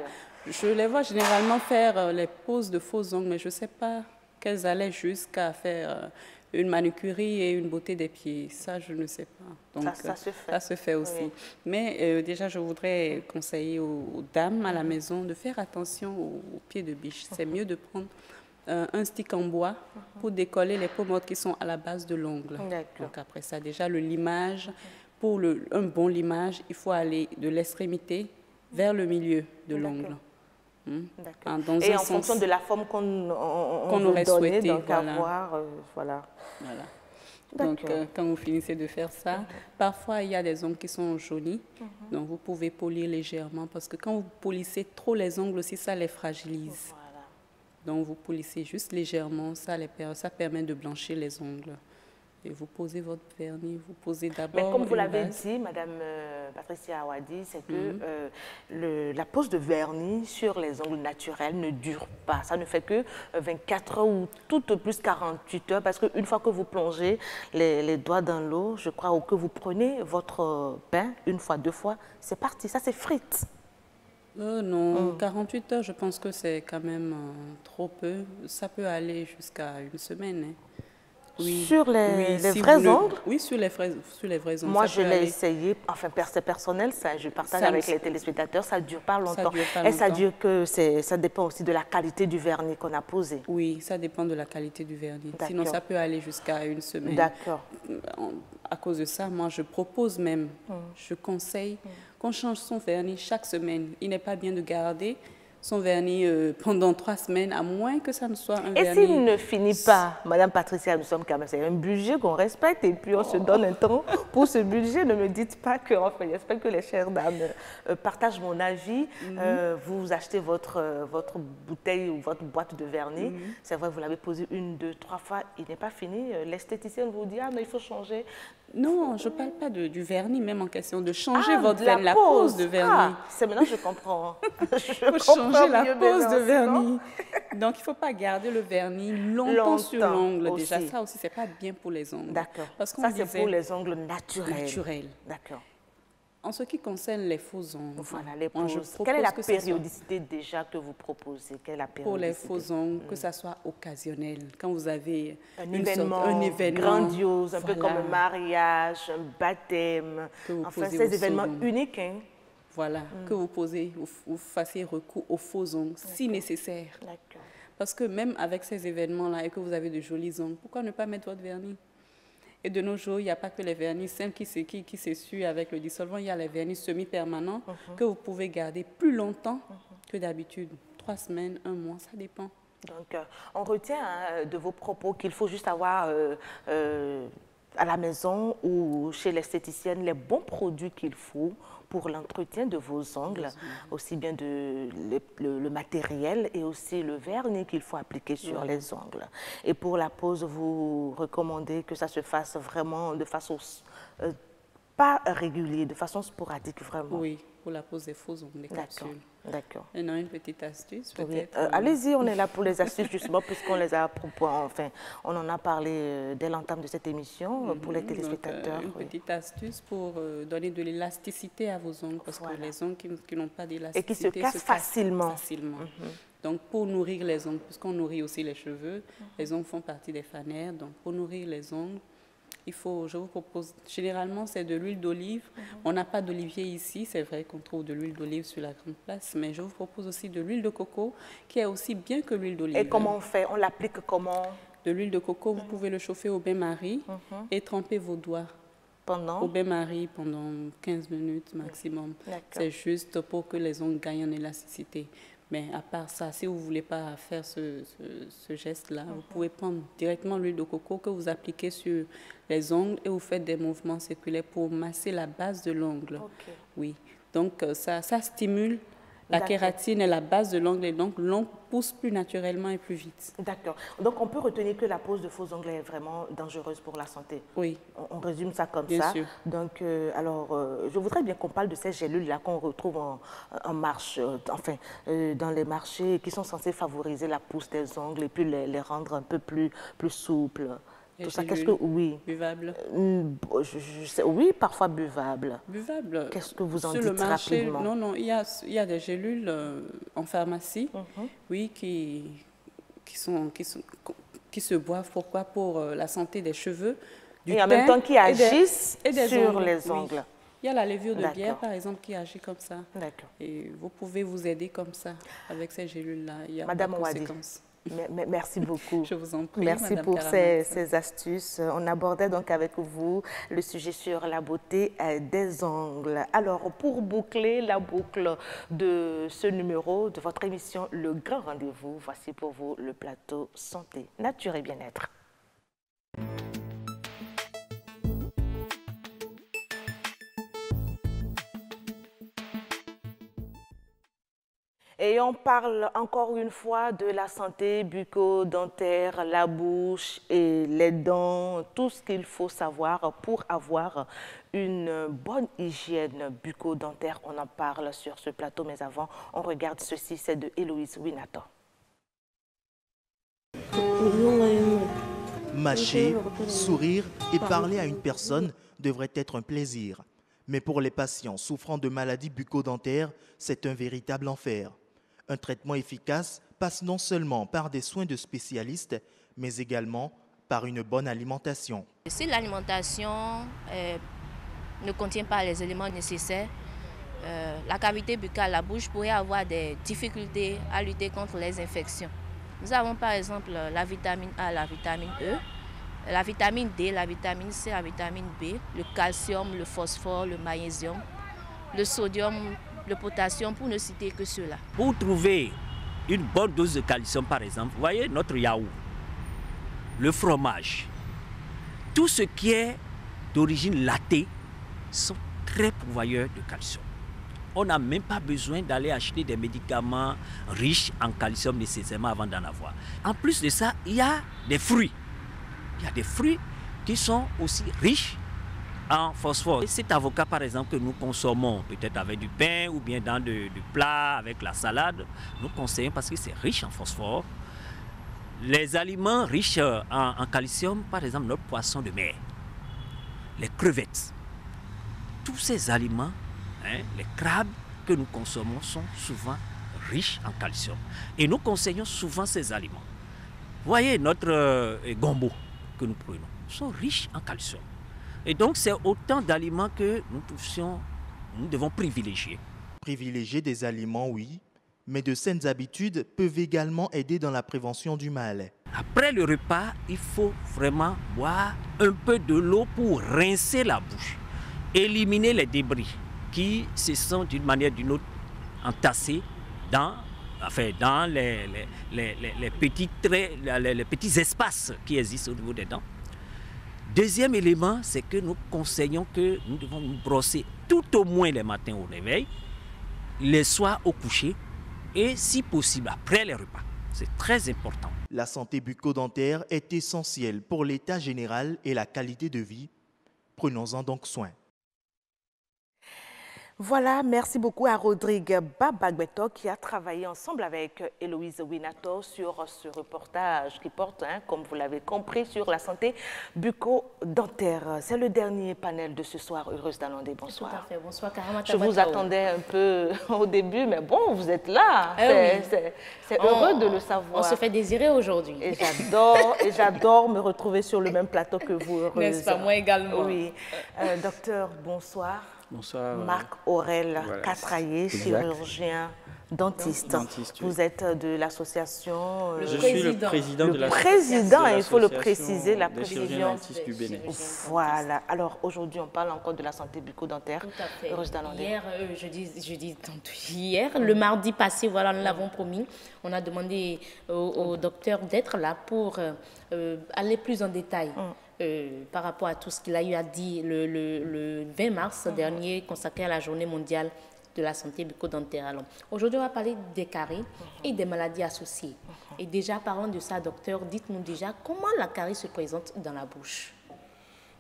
Je les vois généralement faire les poses de faux ongles, mais je ne sais pas qu'elles allaient jusqu'à faire une manucurie et une beauté des pieds. Ça, je ne sais pas. Donc, ça se fait. Ça se fait aussi. Oui. Mais déjà, je voudrais conseiller aux dames à la maison de faire attention aux pieds de biche. C'est mieux de prendre un stick en bois pour décoller les peaux mortes qui sont à la base de l'ongle. Donc après ça, déjà, le limage. Pour un bon limage, il faut aller de l'extrémité vers le milieu de l'ongle. Et en fonction de la forme qu'on aurait souhaité, donc voilà. Voilà. Donc, quand vous finissez de faire ça, parfois, il y a des ongles qui sont jaunis. Donc, vous pouvez polir légèrement parce que quand vous polissez trop les ongles aussi, ça les fragilise. Donc, vous polissez juste légèrement, ça permet de blanchir les ongles. Et vous posez votre vernis, vous posez d'abord. Mais comme vous l'avez dit, Madame Patricia Awadi, c'est que la pose de vernis sur les ongles naturels ne dure pas. Ça ne fait que 24 heures ou tout au plus 48 heures, parce qu'une fois que vous plongez les doigts dans l'eau, je crois, ou que vous prenez votre bain une fois, deux fois, c'est parti, ça c'est frite. Non, 48 heures, je pense que c'est quand même trop peu. Ça peut aller jusqu'à une semaine. Hein. Oui. Sur les vrais ongles? Oui, sur les vrais ongles. Moi, je l'ai essayé, enfin, c'est personnel, ça, je partage avec les téléspectateurs, ça ne dure pas longtemps. Et ça dure que ça dépend aussi de la qualité du vernis qu'on a posé. Oui, ça dépend de la qualité du vernis. Sinon, ça peut aller jusqu'à une semaine. D'accord. À cause de ça, moi, je propose même, je conseille qu'on change son vernis chaque semaine. Il n'est pas bien de garder son vernis pendant 3 semaines, à moins que ça ne soit un vernis... Et s'il ne finit pas, Madame Patricia, nous sommes quand même... C'est un budget qu'on respecte et puis on se donne un temps pour ce budget. Ne me dites pas que... Enfin, j'espère que les chères dames partagent mon avis. Vous achetez votre bouteille ou votre boîte de vernis. C'est vrai, vous l'avez posé 1, 2, 3 fois. Il n'est pas fini. L'esthéticienne vous dit, ah, mais il faut changer. Non, je ne parle pas du vernis, même en question de changer votre vernis, la pose de vernis. C'est maintenant que je comprends. Il faut changer la pose de vernis. Donc, il ne faut pas garder le vernis longtemps sur l'ongle. Déjà, ça aussi, ce n'est pas bien pour les ongles. D'accord. Ça, c'est pour les ongles naturels. D'accord. En ce qui concerne les faux ongles, voilà, les poses. Quelle est la périodicité déjà que vous proposez? Quelle est la périodicité? Pour les faux ongles, que ça soit occasionnel, quand vous avez un événement grandiose, un peu comme un mariage, un baptême, enfin ces événements uniques. Hein. Voilà, que vous fassiez recours aux faux ongles si nécessaire. Parce que même avec ces événements-là et que vous avez de jolis ongles, pourquoi ne pas mettre votre vernis? Et de nos jours, il n'y a pas que les vernis simples qui s'essuient avec le dissolvant, il y a les vernis semi-permanents que vous pouvez garder plus longtemps que d'habitude. 3 semaines, 1 mois, ça dépend. Donc, on retient de vos propos qu'il faut juste avoir à la maison ou chez l'esthéticienne les bons produits qu'il faut pour l'entretien de vos ongles, aussi bien le matériel et aussi le vernis qu'il faut appliquer sur les ongles. Et pour la pose, vous recommandez que ça se fasse vraiment de façon pas régulière, de façon sporadique vraiment. Oui, pour la pose des faux ongles, des capsules. D'accord. Maintenant, une petite astuce peut-être. Allez-y, on est là pour les astuces justement, puisqu'on les a, enfin, on en a parlé dès l'entame de cette émission pour les téléspectateurs. Donc, une petite astuce pour donner de l'élasticité à vos ongles, parce que les ongles qui n'ont pas d'élasticité et qui se cassent facilement. Donc, pour nourrir les ongles, puisqu'on nourrit aussi les cheveux, les ongles font partie des fanères, donc pour nourrir les ongles, je vous propose, généralement c'est de l'huile d'olive. On n'a pas d'olivier ici, c'est vrai qu'on trouve de l'huile d'olive sur la Grande Place, mais je vous propose aussi de l'huile de coco qui est aussi bien que l'huile d'olive. Et comment on fait? On l'applique comment? De l'huile de coco, vous pouvez le chauffer au bain-marie et tremper vos doigts Au bain-marie pendant 15 minutes maximum. C'est juste pour que les ongles gagnent en élasticité. Mais à part ça, si vous ne voulez pas faire ce geste-là, vous pouvez prendre directement l'huile de coco que vous appliquez sur les ongles et vous faites des mouvements circulaires pour masser la base de l'ongle. Oui. Donc, ça stimule la kératine et la base de l'ongle, et donc l'ongle pousse plus naturellement et plus vite. D'accord. Donc, on peut retenir que la pose de faux ongles est vraiment dangereuse pour la santé. Oui. On résume ça comme bien ça. Sûr. Donc, je voudrais bien qu'on parle de ces gélules-là qu'on retrouve en marche, dans les marchés, qui sont censées favoriser la pousse des ongles et puis les rendre un peu plus souples. Tout ça, qu'est-ce que... Oui. Buvable. Oui, parfois buvable. Buvable. Qu'est-ce que vous en dites dites rapidement? Non, il y a des gélules en pharmacie, oui, qui se boivent. Pourquoi? Pour la santé des cheveux, du teint, en même temps qui agissent sur ongles. les ongles. Oui. Il y a la levure de bière, par exemple, qui agit comme ça. D'accord. Et vous pouvez vous aider comme ça, avec ces gélules-là. Il y a Madame pas de Ouadi. conséquences. Merci beaucoup. Je vous en prie. Merci Madame pour Karamat. ces astuces. On abordait donc avec vous le sujet sur la beauté des ongles. Alors, pour boucler la boucle de ce numéro de votre émission Le Grand Rendez-vous, voici pour vous le plateau Santé, Nature et Bien-être. Et on parle encore une fois de la santé bucco-dentaire, la bouche et les dents, tout ce qu'il faut savoir pour avoir une bonne hygiène bucco-dentaire. On en parle sur ce plateau, mais avant, on regarde ceci, c'est de Héloïse Winato. Mâcher, sourire et parler à une personne devrait être un plaisir. Mais pour les patients souffrant de maladies bucco-dentaires, c'est un véritable enfer. Un traitement efficace passe non seulement par des soins de spécialistes, mais également par une bonne alimentation. Si l'alimentation ne contient pas les éléments nécessaires, la cavité buccale, la bouche pourrait avoir des difficultés à lutter contre les infections. Nous avons par exemple la vitamine A, la vitamine E, la vitamine D, la vitamine C, la vitamine B, le calcium, le phosphore, le magnésium, le sodium, le potassium, pour ne citer que cela. Pour trouver une bonne dose de calcium, par exemple, vous voyez notre yaourt, le fromage, tout ce qui est d'origine latée sont très pourvoyeurs de calcium. On n'a même pas besoin d'aller acheter des médicaments riches en calcium nécessairement avant d'en avoir. En plus de ça, il y a des fruits. Il y a des fruits qui sont aussi riches en phosphore. Et cet avocat, par exemple, que nous consommons peut-être avec du pain ou bien dans du plat, avec la salade, nous conseillons parce que c'est riche en phosphore. Les aliments riches en calcium, par exemple notre poisson de mer, les crevettes, tous ces aliments, les crabes que nous consommons sont souvent riches en calcium. Et nous conseillons souvent ces aliments. Vous voyez notre gombo que nous prenons, sont riches en calcium. Et donc, c'est autant d'aliments que nous devons privilégier. Privilégier des aliments, oui, mais de saines habitudes peuvent également aider dans la prévention du mal. Après le repas, il faut vraiment boire un peu de l'eau pour rincer la bouche, éliminer les débris qui se sont d'une manière ou d'une autre entassés dans les petits espaces qui existent au niveau des dents. Deuxième élément, c'est que nous conseillons que nous devons nous brosser tout au moins les matins au réveil, les soirs au coucher et si possible après les repas. C'est très important. La santé bucco-dentaire est essentielle pour l'état général et la qualité de vie. Prenons-en donc soin. Voilà, merci beaucoup à Rodrigue Babagbeto qui a travaillé ensemble avec Héloïse Winato sur ce reportage qui porte, comme vous l'avez compris, sur la santé bucco-dentaire. C'est le dernier panel de ce soir. Heureuse d'Alandé, bonsoir. Tout à fait, bonsoir Karamat. Je vous attendais un peu au début, mais bon, vous êtes là. C'est heureux de le savoir. On se fait désirer aujourd'hui. Et j'adore me retrouver sur le même plateau que vous, heureuse. N'est-ce pas, moi également. Oui. Docteur, bonsoir. Bonsoir. Marc Aurel Catraillé, chirurgien dentiste. Vous êtes de l'association... Je suis le président de l'association. Le président, il faut le préciser, la présidente du Bénin. Voilà. Alors aujourd'hui, on parle encore de la santé bucco-dentaire. Tout à fait. Hier, hier, le mardi passé, voilà, nous l'avons promis. On a demandé au docteur d'être là pour aller plus en détail. Par rapport à tout ce qu'il a eu à dire le 20 mars dernier, consacré à la journée mondiale de la santé bucco-dentaire. Alors, aujourd'hui, on va parler des caries et des maladies associées. Et déjà, parlant de ça, docteur, dites-nous déjà comment la carie se présente dans la bouche.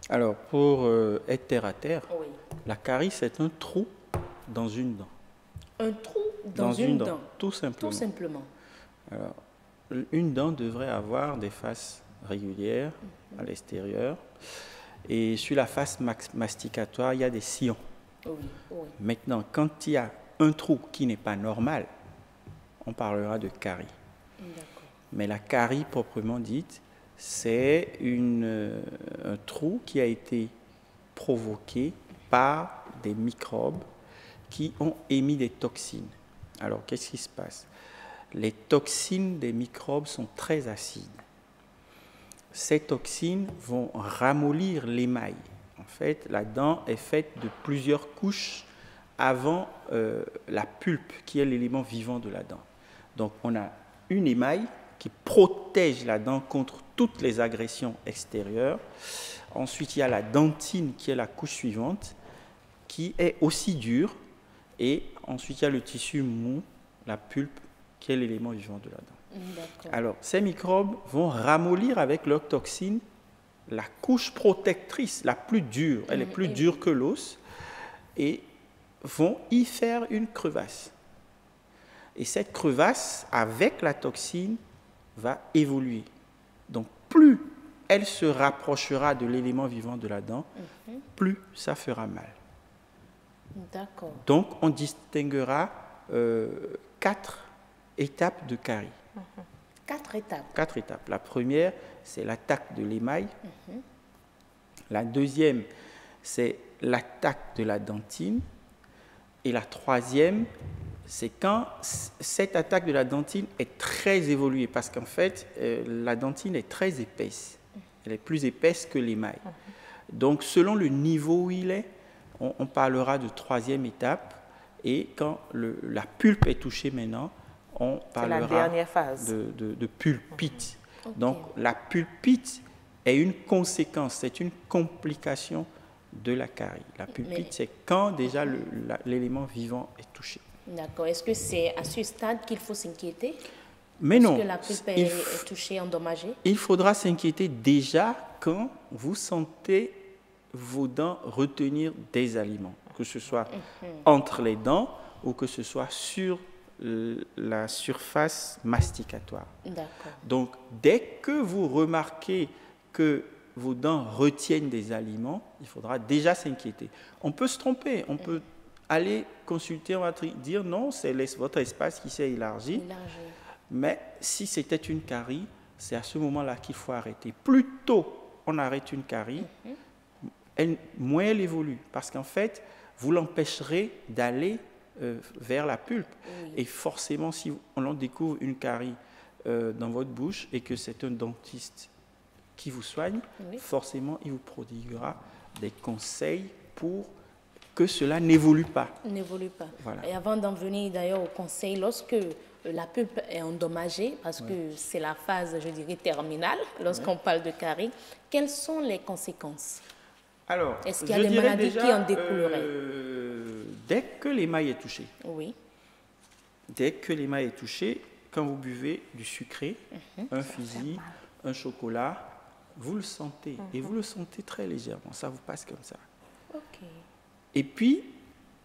Alors, pour être terre à terre, la carie, c'est un trou dans une dent. Un trou dans une dent. Tout simplement. Tout simplement. Alors, une dent devrait avoir des faces régulières à l'extérieur. Et sur la face masticatoire, il y a des sillons. Maintenant, quand il y a un trou qui n'est pas normal, on parlera de carie. Mais la carie proprement dite, c'est un trou qui a été provoqué par des microbes qui ont émis des toxines. Alors, qu'est-ce qui se passe? Les toxines des microbes sont très acides. Ces toxines vont ramollir l'émail. En fait, la dent est faite de plusieurs couches avant la pulpe, qui est l'élément vivant de la dent. Donc, on a une émail qui protège la dent contre toutes les agressions extérieures. Ensuite, il y a la dentine, qui est la couche suivante, qui est aussi dure. Et ensuite, il y a le tissu mou, la pulpe, qui est l'élément vivant de la dent. Alors, ces microbes vont ramollir avec leurs toxines la couche protectrice la plus dure. Elle est plus dure que l'os et vont y faire une crevasse. Et cette crevasse, avec la toxine, va évoluer. Donc, plus elle se rapprochera de l'élément vivant de la dent, plus ça fera mal. D'accord. Donc, on distinguera 4 étapes de carie. 4 étapes. 4 étapes. La première, c'est l'attaque de l'émail. La deuxième, c'est l'attaque de la dentine. Et la troisième, c'est quand cette attaque de la dentine est très évoluée, parce qu'en fait, la dentine est très épaisse. Elle est plus épaisse que l'émail. Donc, selon le niveau où il est, on parlera de troisième étape. Et quand la pulpe est touchée maintenant, on parlera la dernière phase. de pulpite. Donc, la pulpite est une conséquence, c'est une complication de la carie. La pulpite, c'est quand déjà l'élément vivant est touché. D'accord. Est-ce que c'est à ce stade qu'il faut s'inquiéter? Mais non. Est-ce que la pulpe est touchée, endommagée? Il faudra s'inquiéter déjà quand vous sentez vos dents retenir des aliments, que ce soit entre les dents ou que ce soit sur la surface masticatoire. Donc, dès que vous remarquez que vos dents retiennent des aliments, il faudra déjà s'inquiéter. On peut se tromper, on peut aller consulter, on va dire non, c'est votre espace qui s'est élargi. Mais si c'était une carie, c'est à ce moment-là qu'il faut arrêter. Plus tôt on arrête une carie, moins elle évolue. Parce qu'en fait, vous l'empêcherez d'aller vers la pulpe. Et forcément, si on découvre une carie dans votre bouche et que c'est un dentiste qui vous soigne, forcément, il vous prodiguera des conseils pour que cela n'évolue pas. N'évolue pas. Voilà. Et avant d'en venir d'ailleurs au conseil, lorsque la pulpe est endommagée, parce que c'est la phase, je dirais, terminale, lorsqu'on parle de carie, quelles sont les conséquences? Alors, est-ce qu'il y a des maladies qui en découleraient? Dès que l'émail est touché. Oui. Dès que l'émail est touché, quand vous buvez du sucré, un fusil, un chocolat, vous le sentez. Et vous le sentez très légèrement. Ça vous passe comme ça. Et puis,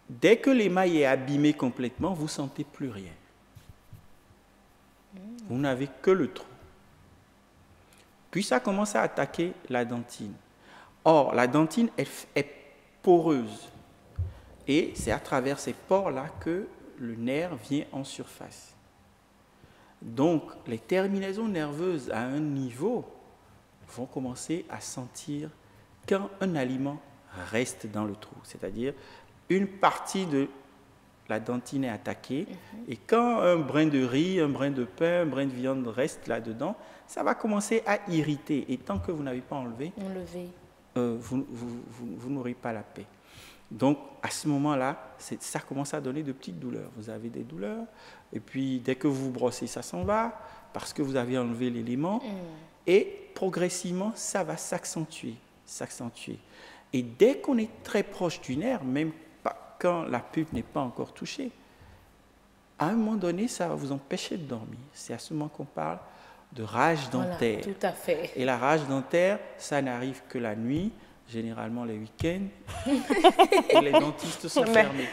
dès que l'émail est abîmé complètement, vous ne sentez plus rien. Vous n'avez que le trou. Puis ça commence à attaquer la dentine. Or, la dentine est poreuse. Et c'est à travers ces pores-là que le nerf vient en surface. Donc, les terminaisons nerveuses à un niveau vont commencer à sentir quand un aliment reste dans le trou. C'est-à-dire, une partie de la dentine est attaquée. Et quand un brin de riz, un brin de pain, un brin de viande reste là-dedans, ça va commencer à irriter. Et tant que vous n'avez pas enlevé, vous n'aurez pas la paix. Donc, à ce moment-là, ça commence à donner de petites douleurs. Vous avez des douleurs, et puis dès que vous brossez, ça s'en va, parce que vous avez enlevé l'élément. Et progressivement, ça va s'accentuer. Et dès qu'on est très proche du nerf, même quand la pulpe n'est pas encore touchée, à un moment donné, ça va vous empêcher de dormir. C'est à ce moment qu'on parle de rage dentaire. Voilà, tout à fait. Et la rage dentaire, ça n'arrive que la nuit, généralement les week-ends, et les dentistes sont fermés.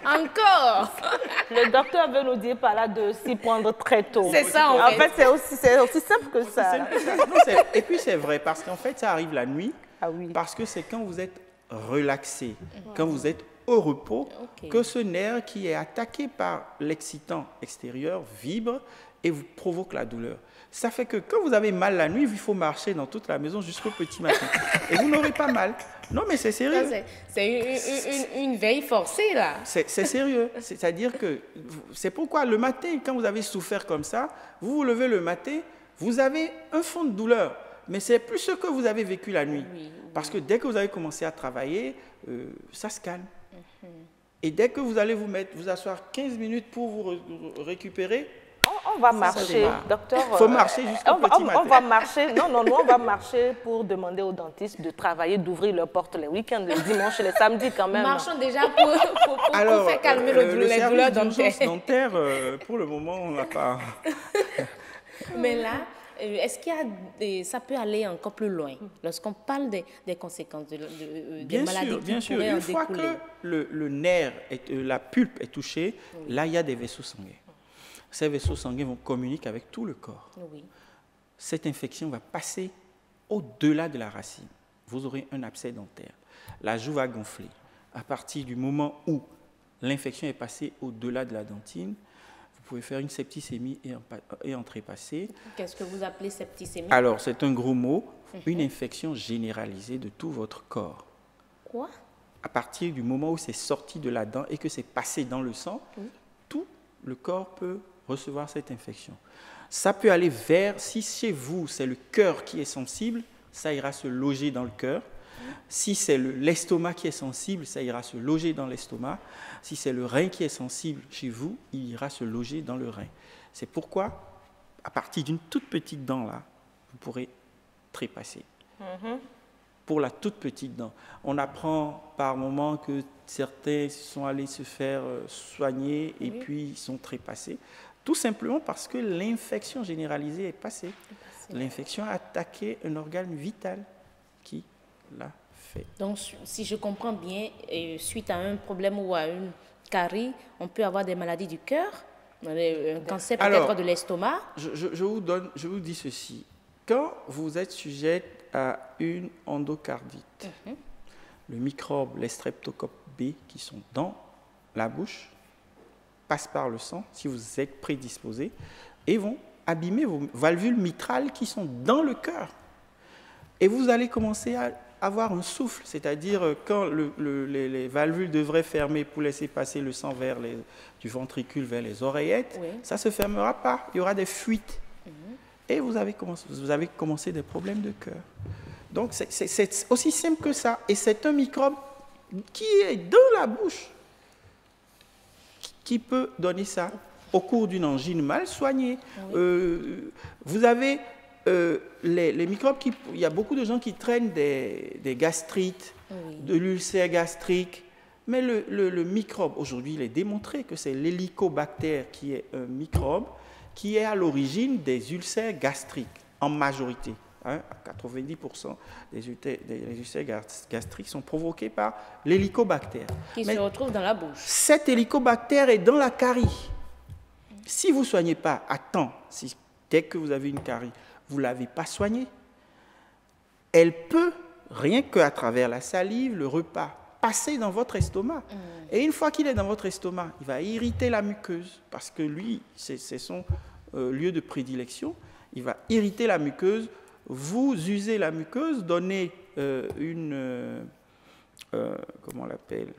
Encore. Le docteur veut nous dire par là de s'y prendre très tôt. C'est ça, en fait. C'est aussi simple que ça. Et puis c'est vrai, parce qu'en fait, ça arrive la nuit, parce que c'est quand vous êtes relaxé, quand vous êtes au repos, que ce nerf qui est attaqué par l'excitant extérieur vibre et vous provoque la douleur. Ça fait que quand vous avez mal la nuit, il faut marcher dans toute la maison jusqu'au petit matin. Et vous n'aurez pas mal. Non, mais c'est sérieux. C'est une veille forcée, là. C'est sérieux. C'est-à-dire que c'est pourquoi le matin, quand vous avez souffert comme ça, vous vous levez le matin, vous avez un fond de douleur. Mais c'est plus ce que vous avez vécu la nuit. Parce que dès que vous avez commencé à travailler, ça se calme. Et dès que vous allez vous asseoir 15 minutes pour vous récupérer, on va marcher, docteur. Il faut marcher jusqu'au petit matin. On va marcher, on va marcher pour demander aux dentistes de travailler, d'ouvrir leurs portes les week-ends, les dimanches et les samedis quand même. Marchons déjà pour faire calmer les douleurs dentaires. Pour le moment, on n'a pas... Mais là, est-ce qu'il y a ça peut aller encore plus loin lorsqu'on parle des conséquences des maladies bien sûr. Une fois que le nerf, la pulpe est touchée, là, il y a des vaisseaux sanguins. Ces vaisseaux sanguins vont communiquer avec tout le corps. Cette infection va passer au-delà de la racine. Vous aurez un abcès dentaire. La joue va gonfler. À partir du moment où l'infection est passée au-delà de la dentine, vous pouvez faire une septicémie et en trépasser. Qu'est-ce que vous appelez septicémie? Alors, c'est un gros mot, une infection généralisée de tout votre corps. Quoi? À partir du moment où c'est sorti de la dent et que c'est passé dans le sang, tout le corps peut recevoir cette infection. Ça peut aller vers, si chez vous, c'est le cœur qui est sensible, ça ira se loger dans le cœur. Si c'est l'estomac qui est sensible, ça ira se loger dans l'estomac. Si c'est le rein qui est sensible chez vous, il ira se loger dans le rein. C'est pourquoi, à partir d'une toute petite dent là, vous pourrez trépasser. Pour la toute petite dent. On apprend par moments que certains sont allés se faire soigner et puis ils sont trépassés. Tout simplement parce que l'infection généralisée est passée. L'infection a attaqué un organe vital qui l'a fait. Donc, si je comprends bien, suite à un problème ou à une carie, on peut avoir des maladies du cœur, un cancer peut-être de l'estomac. Je vous dis ceci. Quand vous êtes sujette à une endocardite, le microbe, les streptocoques B qui sont dans la bouche, passent par le sang, si vous êtes prédisposé, et vont abîmer vos valvules mitrales qui sont dans le cœur. Et vous allez commencer à avoir un souffle, c'est-à-dire quand les valvules devraient fermer pour laisser passer le sang du ventricule vers les oreillettes, ça ne se fermera pas, il y aura des fuites. Et vous avez commencé des problèmes de cœur. Donc c'est aussi simple que ça. Et c'est un microbe qui est dans la bouche qui peut donner ça au cours d'une angine mal soignée. Vous avez les microbes, il y a beaucoup de gens qui traînent des gastrites, de l'ulcère gastrique. Mais le microbe, aujourd'hui, il est démontré que c'est l'hélicobactère qui est un microbe qui est à l'origine des ulcères gastriques, en majorité. 90% des ulcères gastriques sont provoqués par l'hélicobactère. Qui se retrouve dans la bouche. Cet hélicobactère est dans la carie. Si vous ne soignez pas à temps, dès que vous avez une carie, vous ne l'avez pas soignée, elle peut, rien qu'à travers la salive, le repas, passer dans votre estomac. Et une fois qu'il est dans votre estomac, il va irriter la muqueuse, parce que lui, c'est son lieu de prédilection. Il va irriter la muqueuse. Vous usez la muqueuse, donnez comment on l'appelle,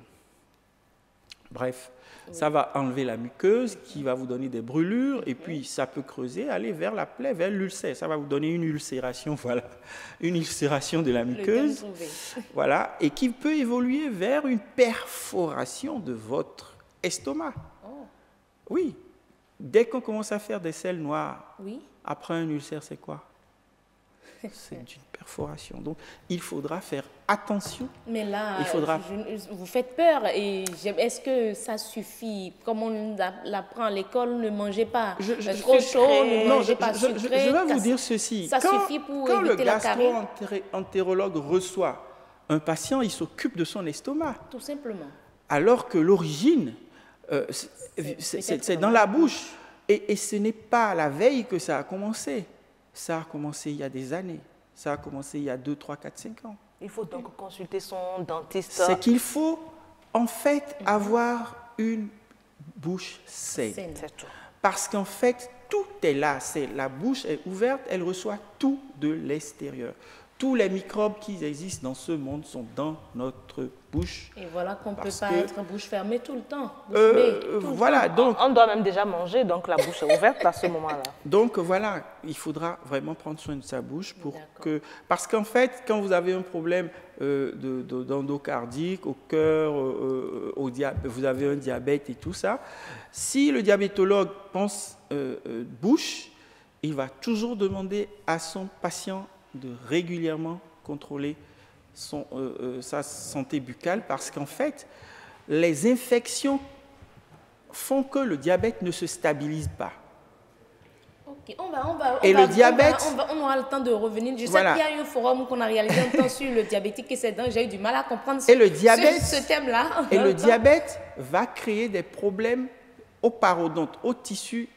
Bref, ça va enlever la muqueuse qui va vous donner des brûlures et puis ça peut creuser, aller vers la plaie, vers l'ulcère. Ça va vous donner une ulcération, voilà, une ulcération de la muqueuse, voilà, et qui peut évoluer vers une perforation de votre estomac. Oh. Oui, dès qu'on commence à faire des selles noires, oui. Après un ulcère, c'est quoi? C'est une perforation. Donc, il faudra faire attention. Mais là, il faudra... vous faites peur. Est-ce que ça suffit? Comme on l'apprend à l'école, ne mangez pas trop chaud, ne mangez pas sucré. Je vais vous dire ceci. Ça suffit pour éviter la carie. Quand le gastro-entérologue reçoit un patient, il s'occupe de son estomac. Tout simplement. Alors que l'origine, c'est dans la bouche. Et ce n'est pas la veille que ça a commencé. Ça a commencé il y a des années. Ça a commencé il y a 2, 3, 4, 5 ans. Il faut donc consulter son dentiste. C'est qu'il faut, en fait, avoir une bouche saine. Parce qu'en fait, tout est là. La bouche est ouverte, elle reçoit tout de l'extérieur. Tous les microbes qui existent dans ce monde sont dans notre bouche. Et voilà qu'on ne peut pas être bouche fermée tout le temps. Voilà, donc on doit même déjà manger, donc la bouche est ouverte à ce moment-là. Donc voilà, il faudra vraiment prendre soin de sa bouche pour que... Parce qu'en fait, quand vous avez un problème d'endocardique, au cœur, vous avez un diabète et tout ça, si le diabétologue pense bouche, il va toujours demander à son patient de régulièrement contrôler sa santé buccale parce qu'en fait, les infections font que le diabète ne se stabilise pas. Ok, on aura le temps de revenir. Je sais qu'il y a eu un forum qu'on a réalisé un temps sur le diabétique et ses dents. J'ai eu du mal à comprendre ce thème-là. Et le diabète va créer des problèmes aux parodontes, aux tissus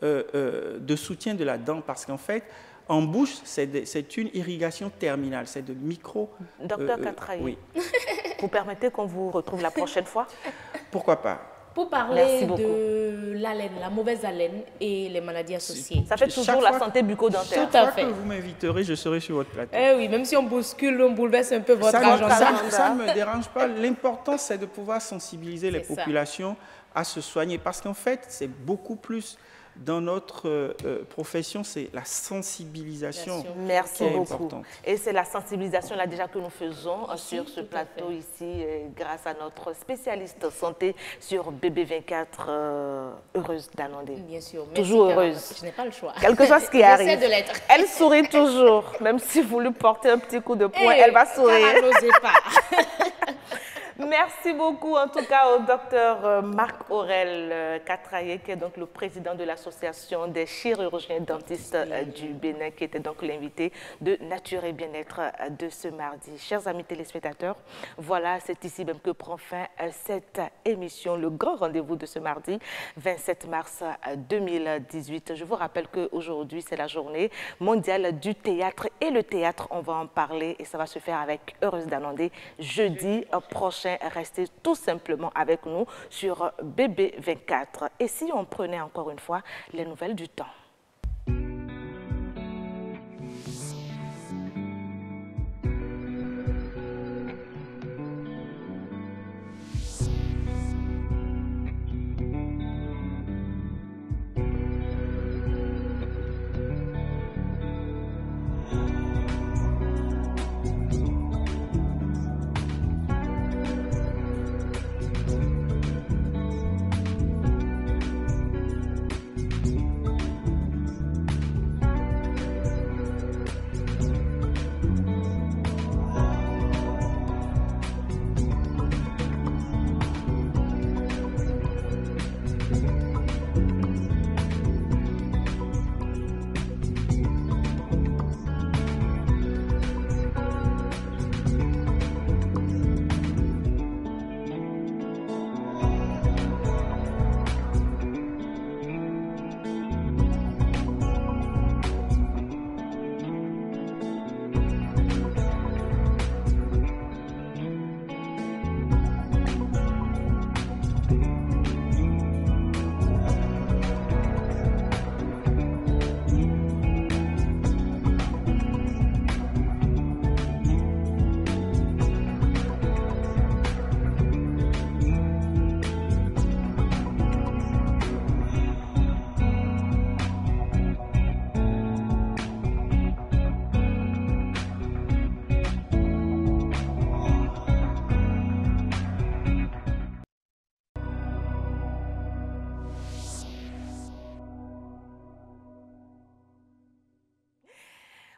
de soutien de la dent parce qu'en fait, en bouche, c'est une irrigation terminale, c'est de micro... Docteur Katraye, oui. Vous permettez qu'on vous retrouve la prochaine fois? Pourquoi pas? Pour parler de l'haleine, la mauvaise haleine et les maladies associées. Ça fait toujours la santé bucco-dentaire. Tout à fait. Chaque fois que vous m'inviterez, je serai sur votre plateau. Eh oui, même si on bouscule, on bouleverse un peu votre agenda. Ça ne me dérange pas. L'important, c'est de pouvoir sensibiliser les populations à se soigner. Parce qu'en fait, c'est beaucoup plus... Dans notre profession, c'est la sensibilisation qui est importante. Et c'est la sensibilisation là déjà que nous faisons sur ce plateau ici, grâce à notre spécialiste santé sur BB24, Heureuse Danandé. Bien sûr. Toujours heureuse. Je n'ai pas le choix. Quelque chose qui arrive. J'essaie de l'être. Elle sourit toujours. Même si vous lui portez un petit coup de poing, elle va sourire. N'osez pas. Merci beaucoup en tout cas au docteur Marc-Aurel Katraye, qui est donc le président de l'association des chirurgiens dentistes du Bénin, qui était donc l'invité de Nature et Bien-être de ce mardi. Chers amis téléspectateurs, voilà, c'est ici même que prend fin cette émission, le grand rendez-vous de ce mardi 27 mars 2018. Je vous rappelle qu'aujourd'hui, c'est la journée mondiale du théâtre et le théâtre, on va en parler et ça va se faire avec Heureuse Danandé jeudi prochain. Restez tout simplement avec nous sur BB24. Et si on prenait encore une fois les nouvelles du temps.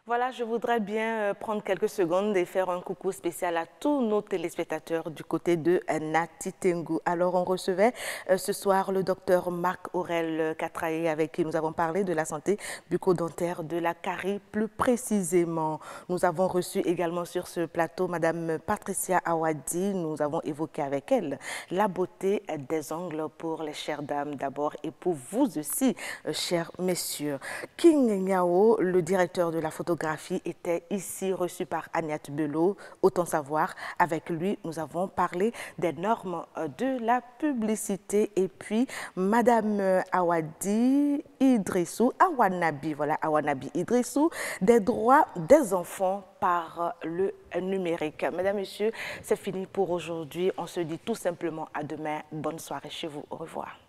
Voilà, je voudrais bien prendre quelques secondes et faire un coucou spécial à tous nos téléspectateurs du côté de Nati Tengu. Alors, on recevait ce soir le docteur Marc-Aurèle Catraé avec qui nous avons parlé de la santé bucco-dentaire de la carie plus précisément. Nous avons reçu également sur ce plateau Madame Patricia Awadi. Nous avons évoqué avec elle la beauté des ongles pour les chères dames d'abord et pour vous aussi, chers messieurs. King Nyao, le directeur de la photographie, était ici reçu par Agnès Bello. Autant savoir, avec lui, nous avons parlé des normes de la publicité. Et puis, Madame Awadi Idrissou, Awanabi, voilà, Awanabi Idrissou, des droits des enfants par le numérique. Mesdames, Messieurs, c'est fini pour aujourd'hui. On se dit tout simplement à demain. Bonne soirée chez vous. Au revoir.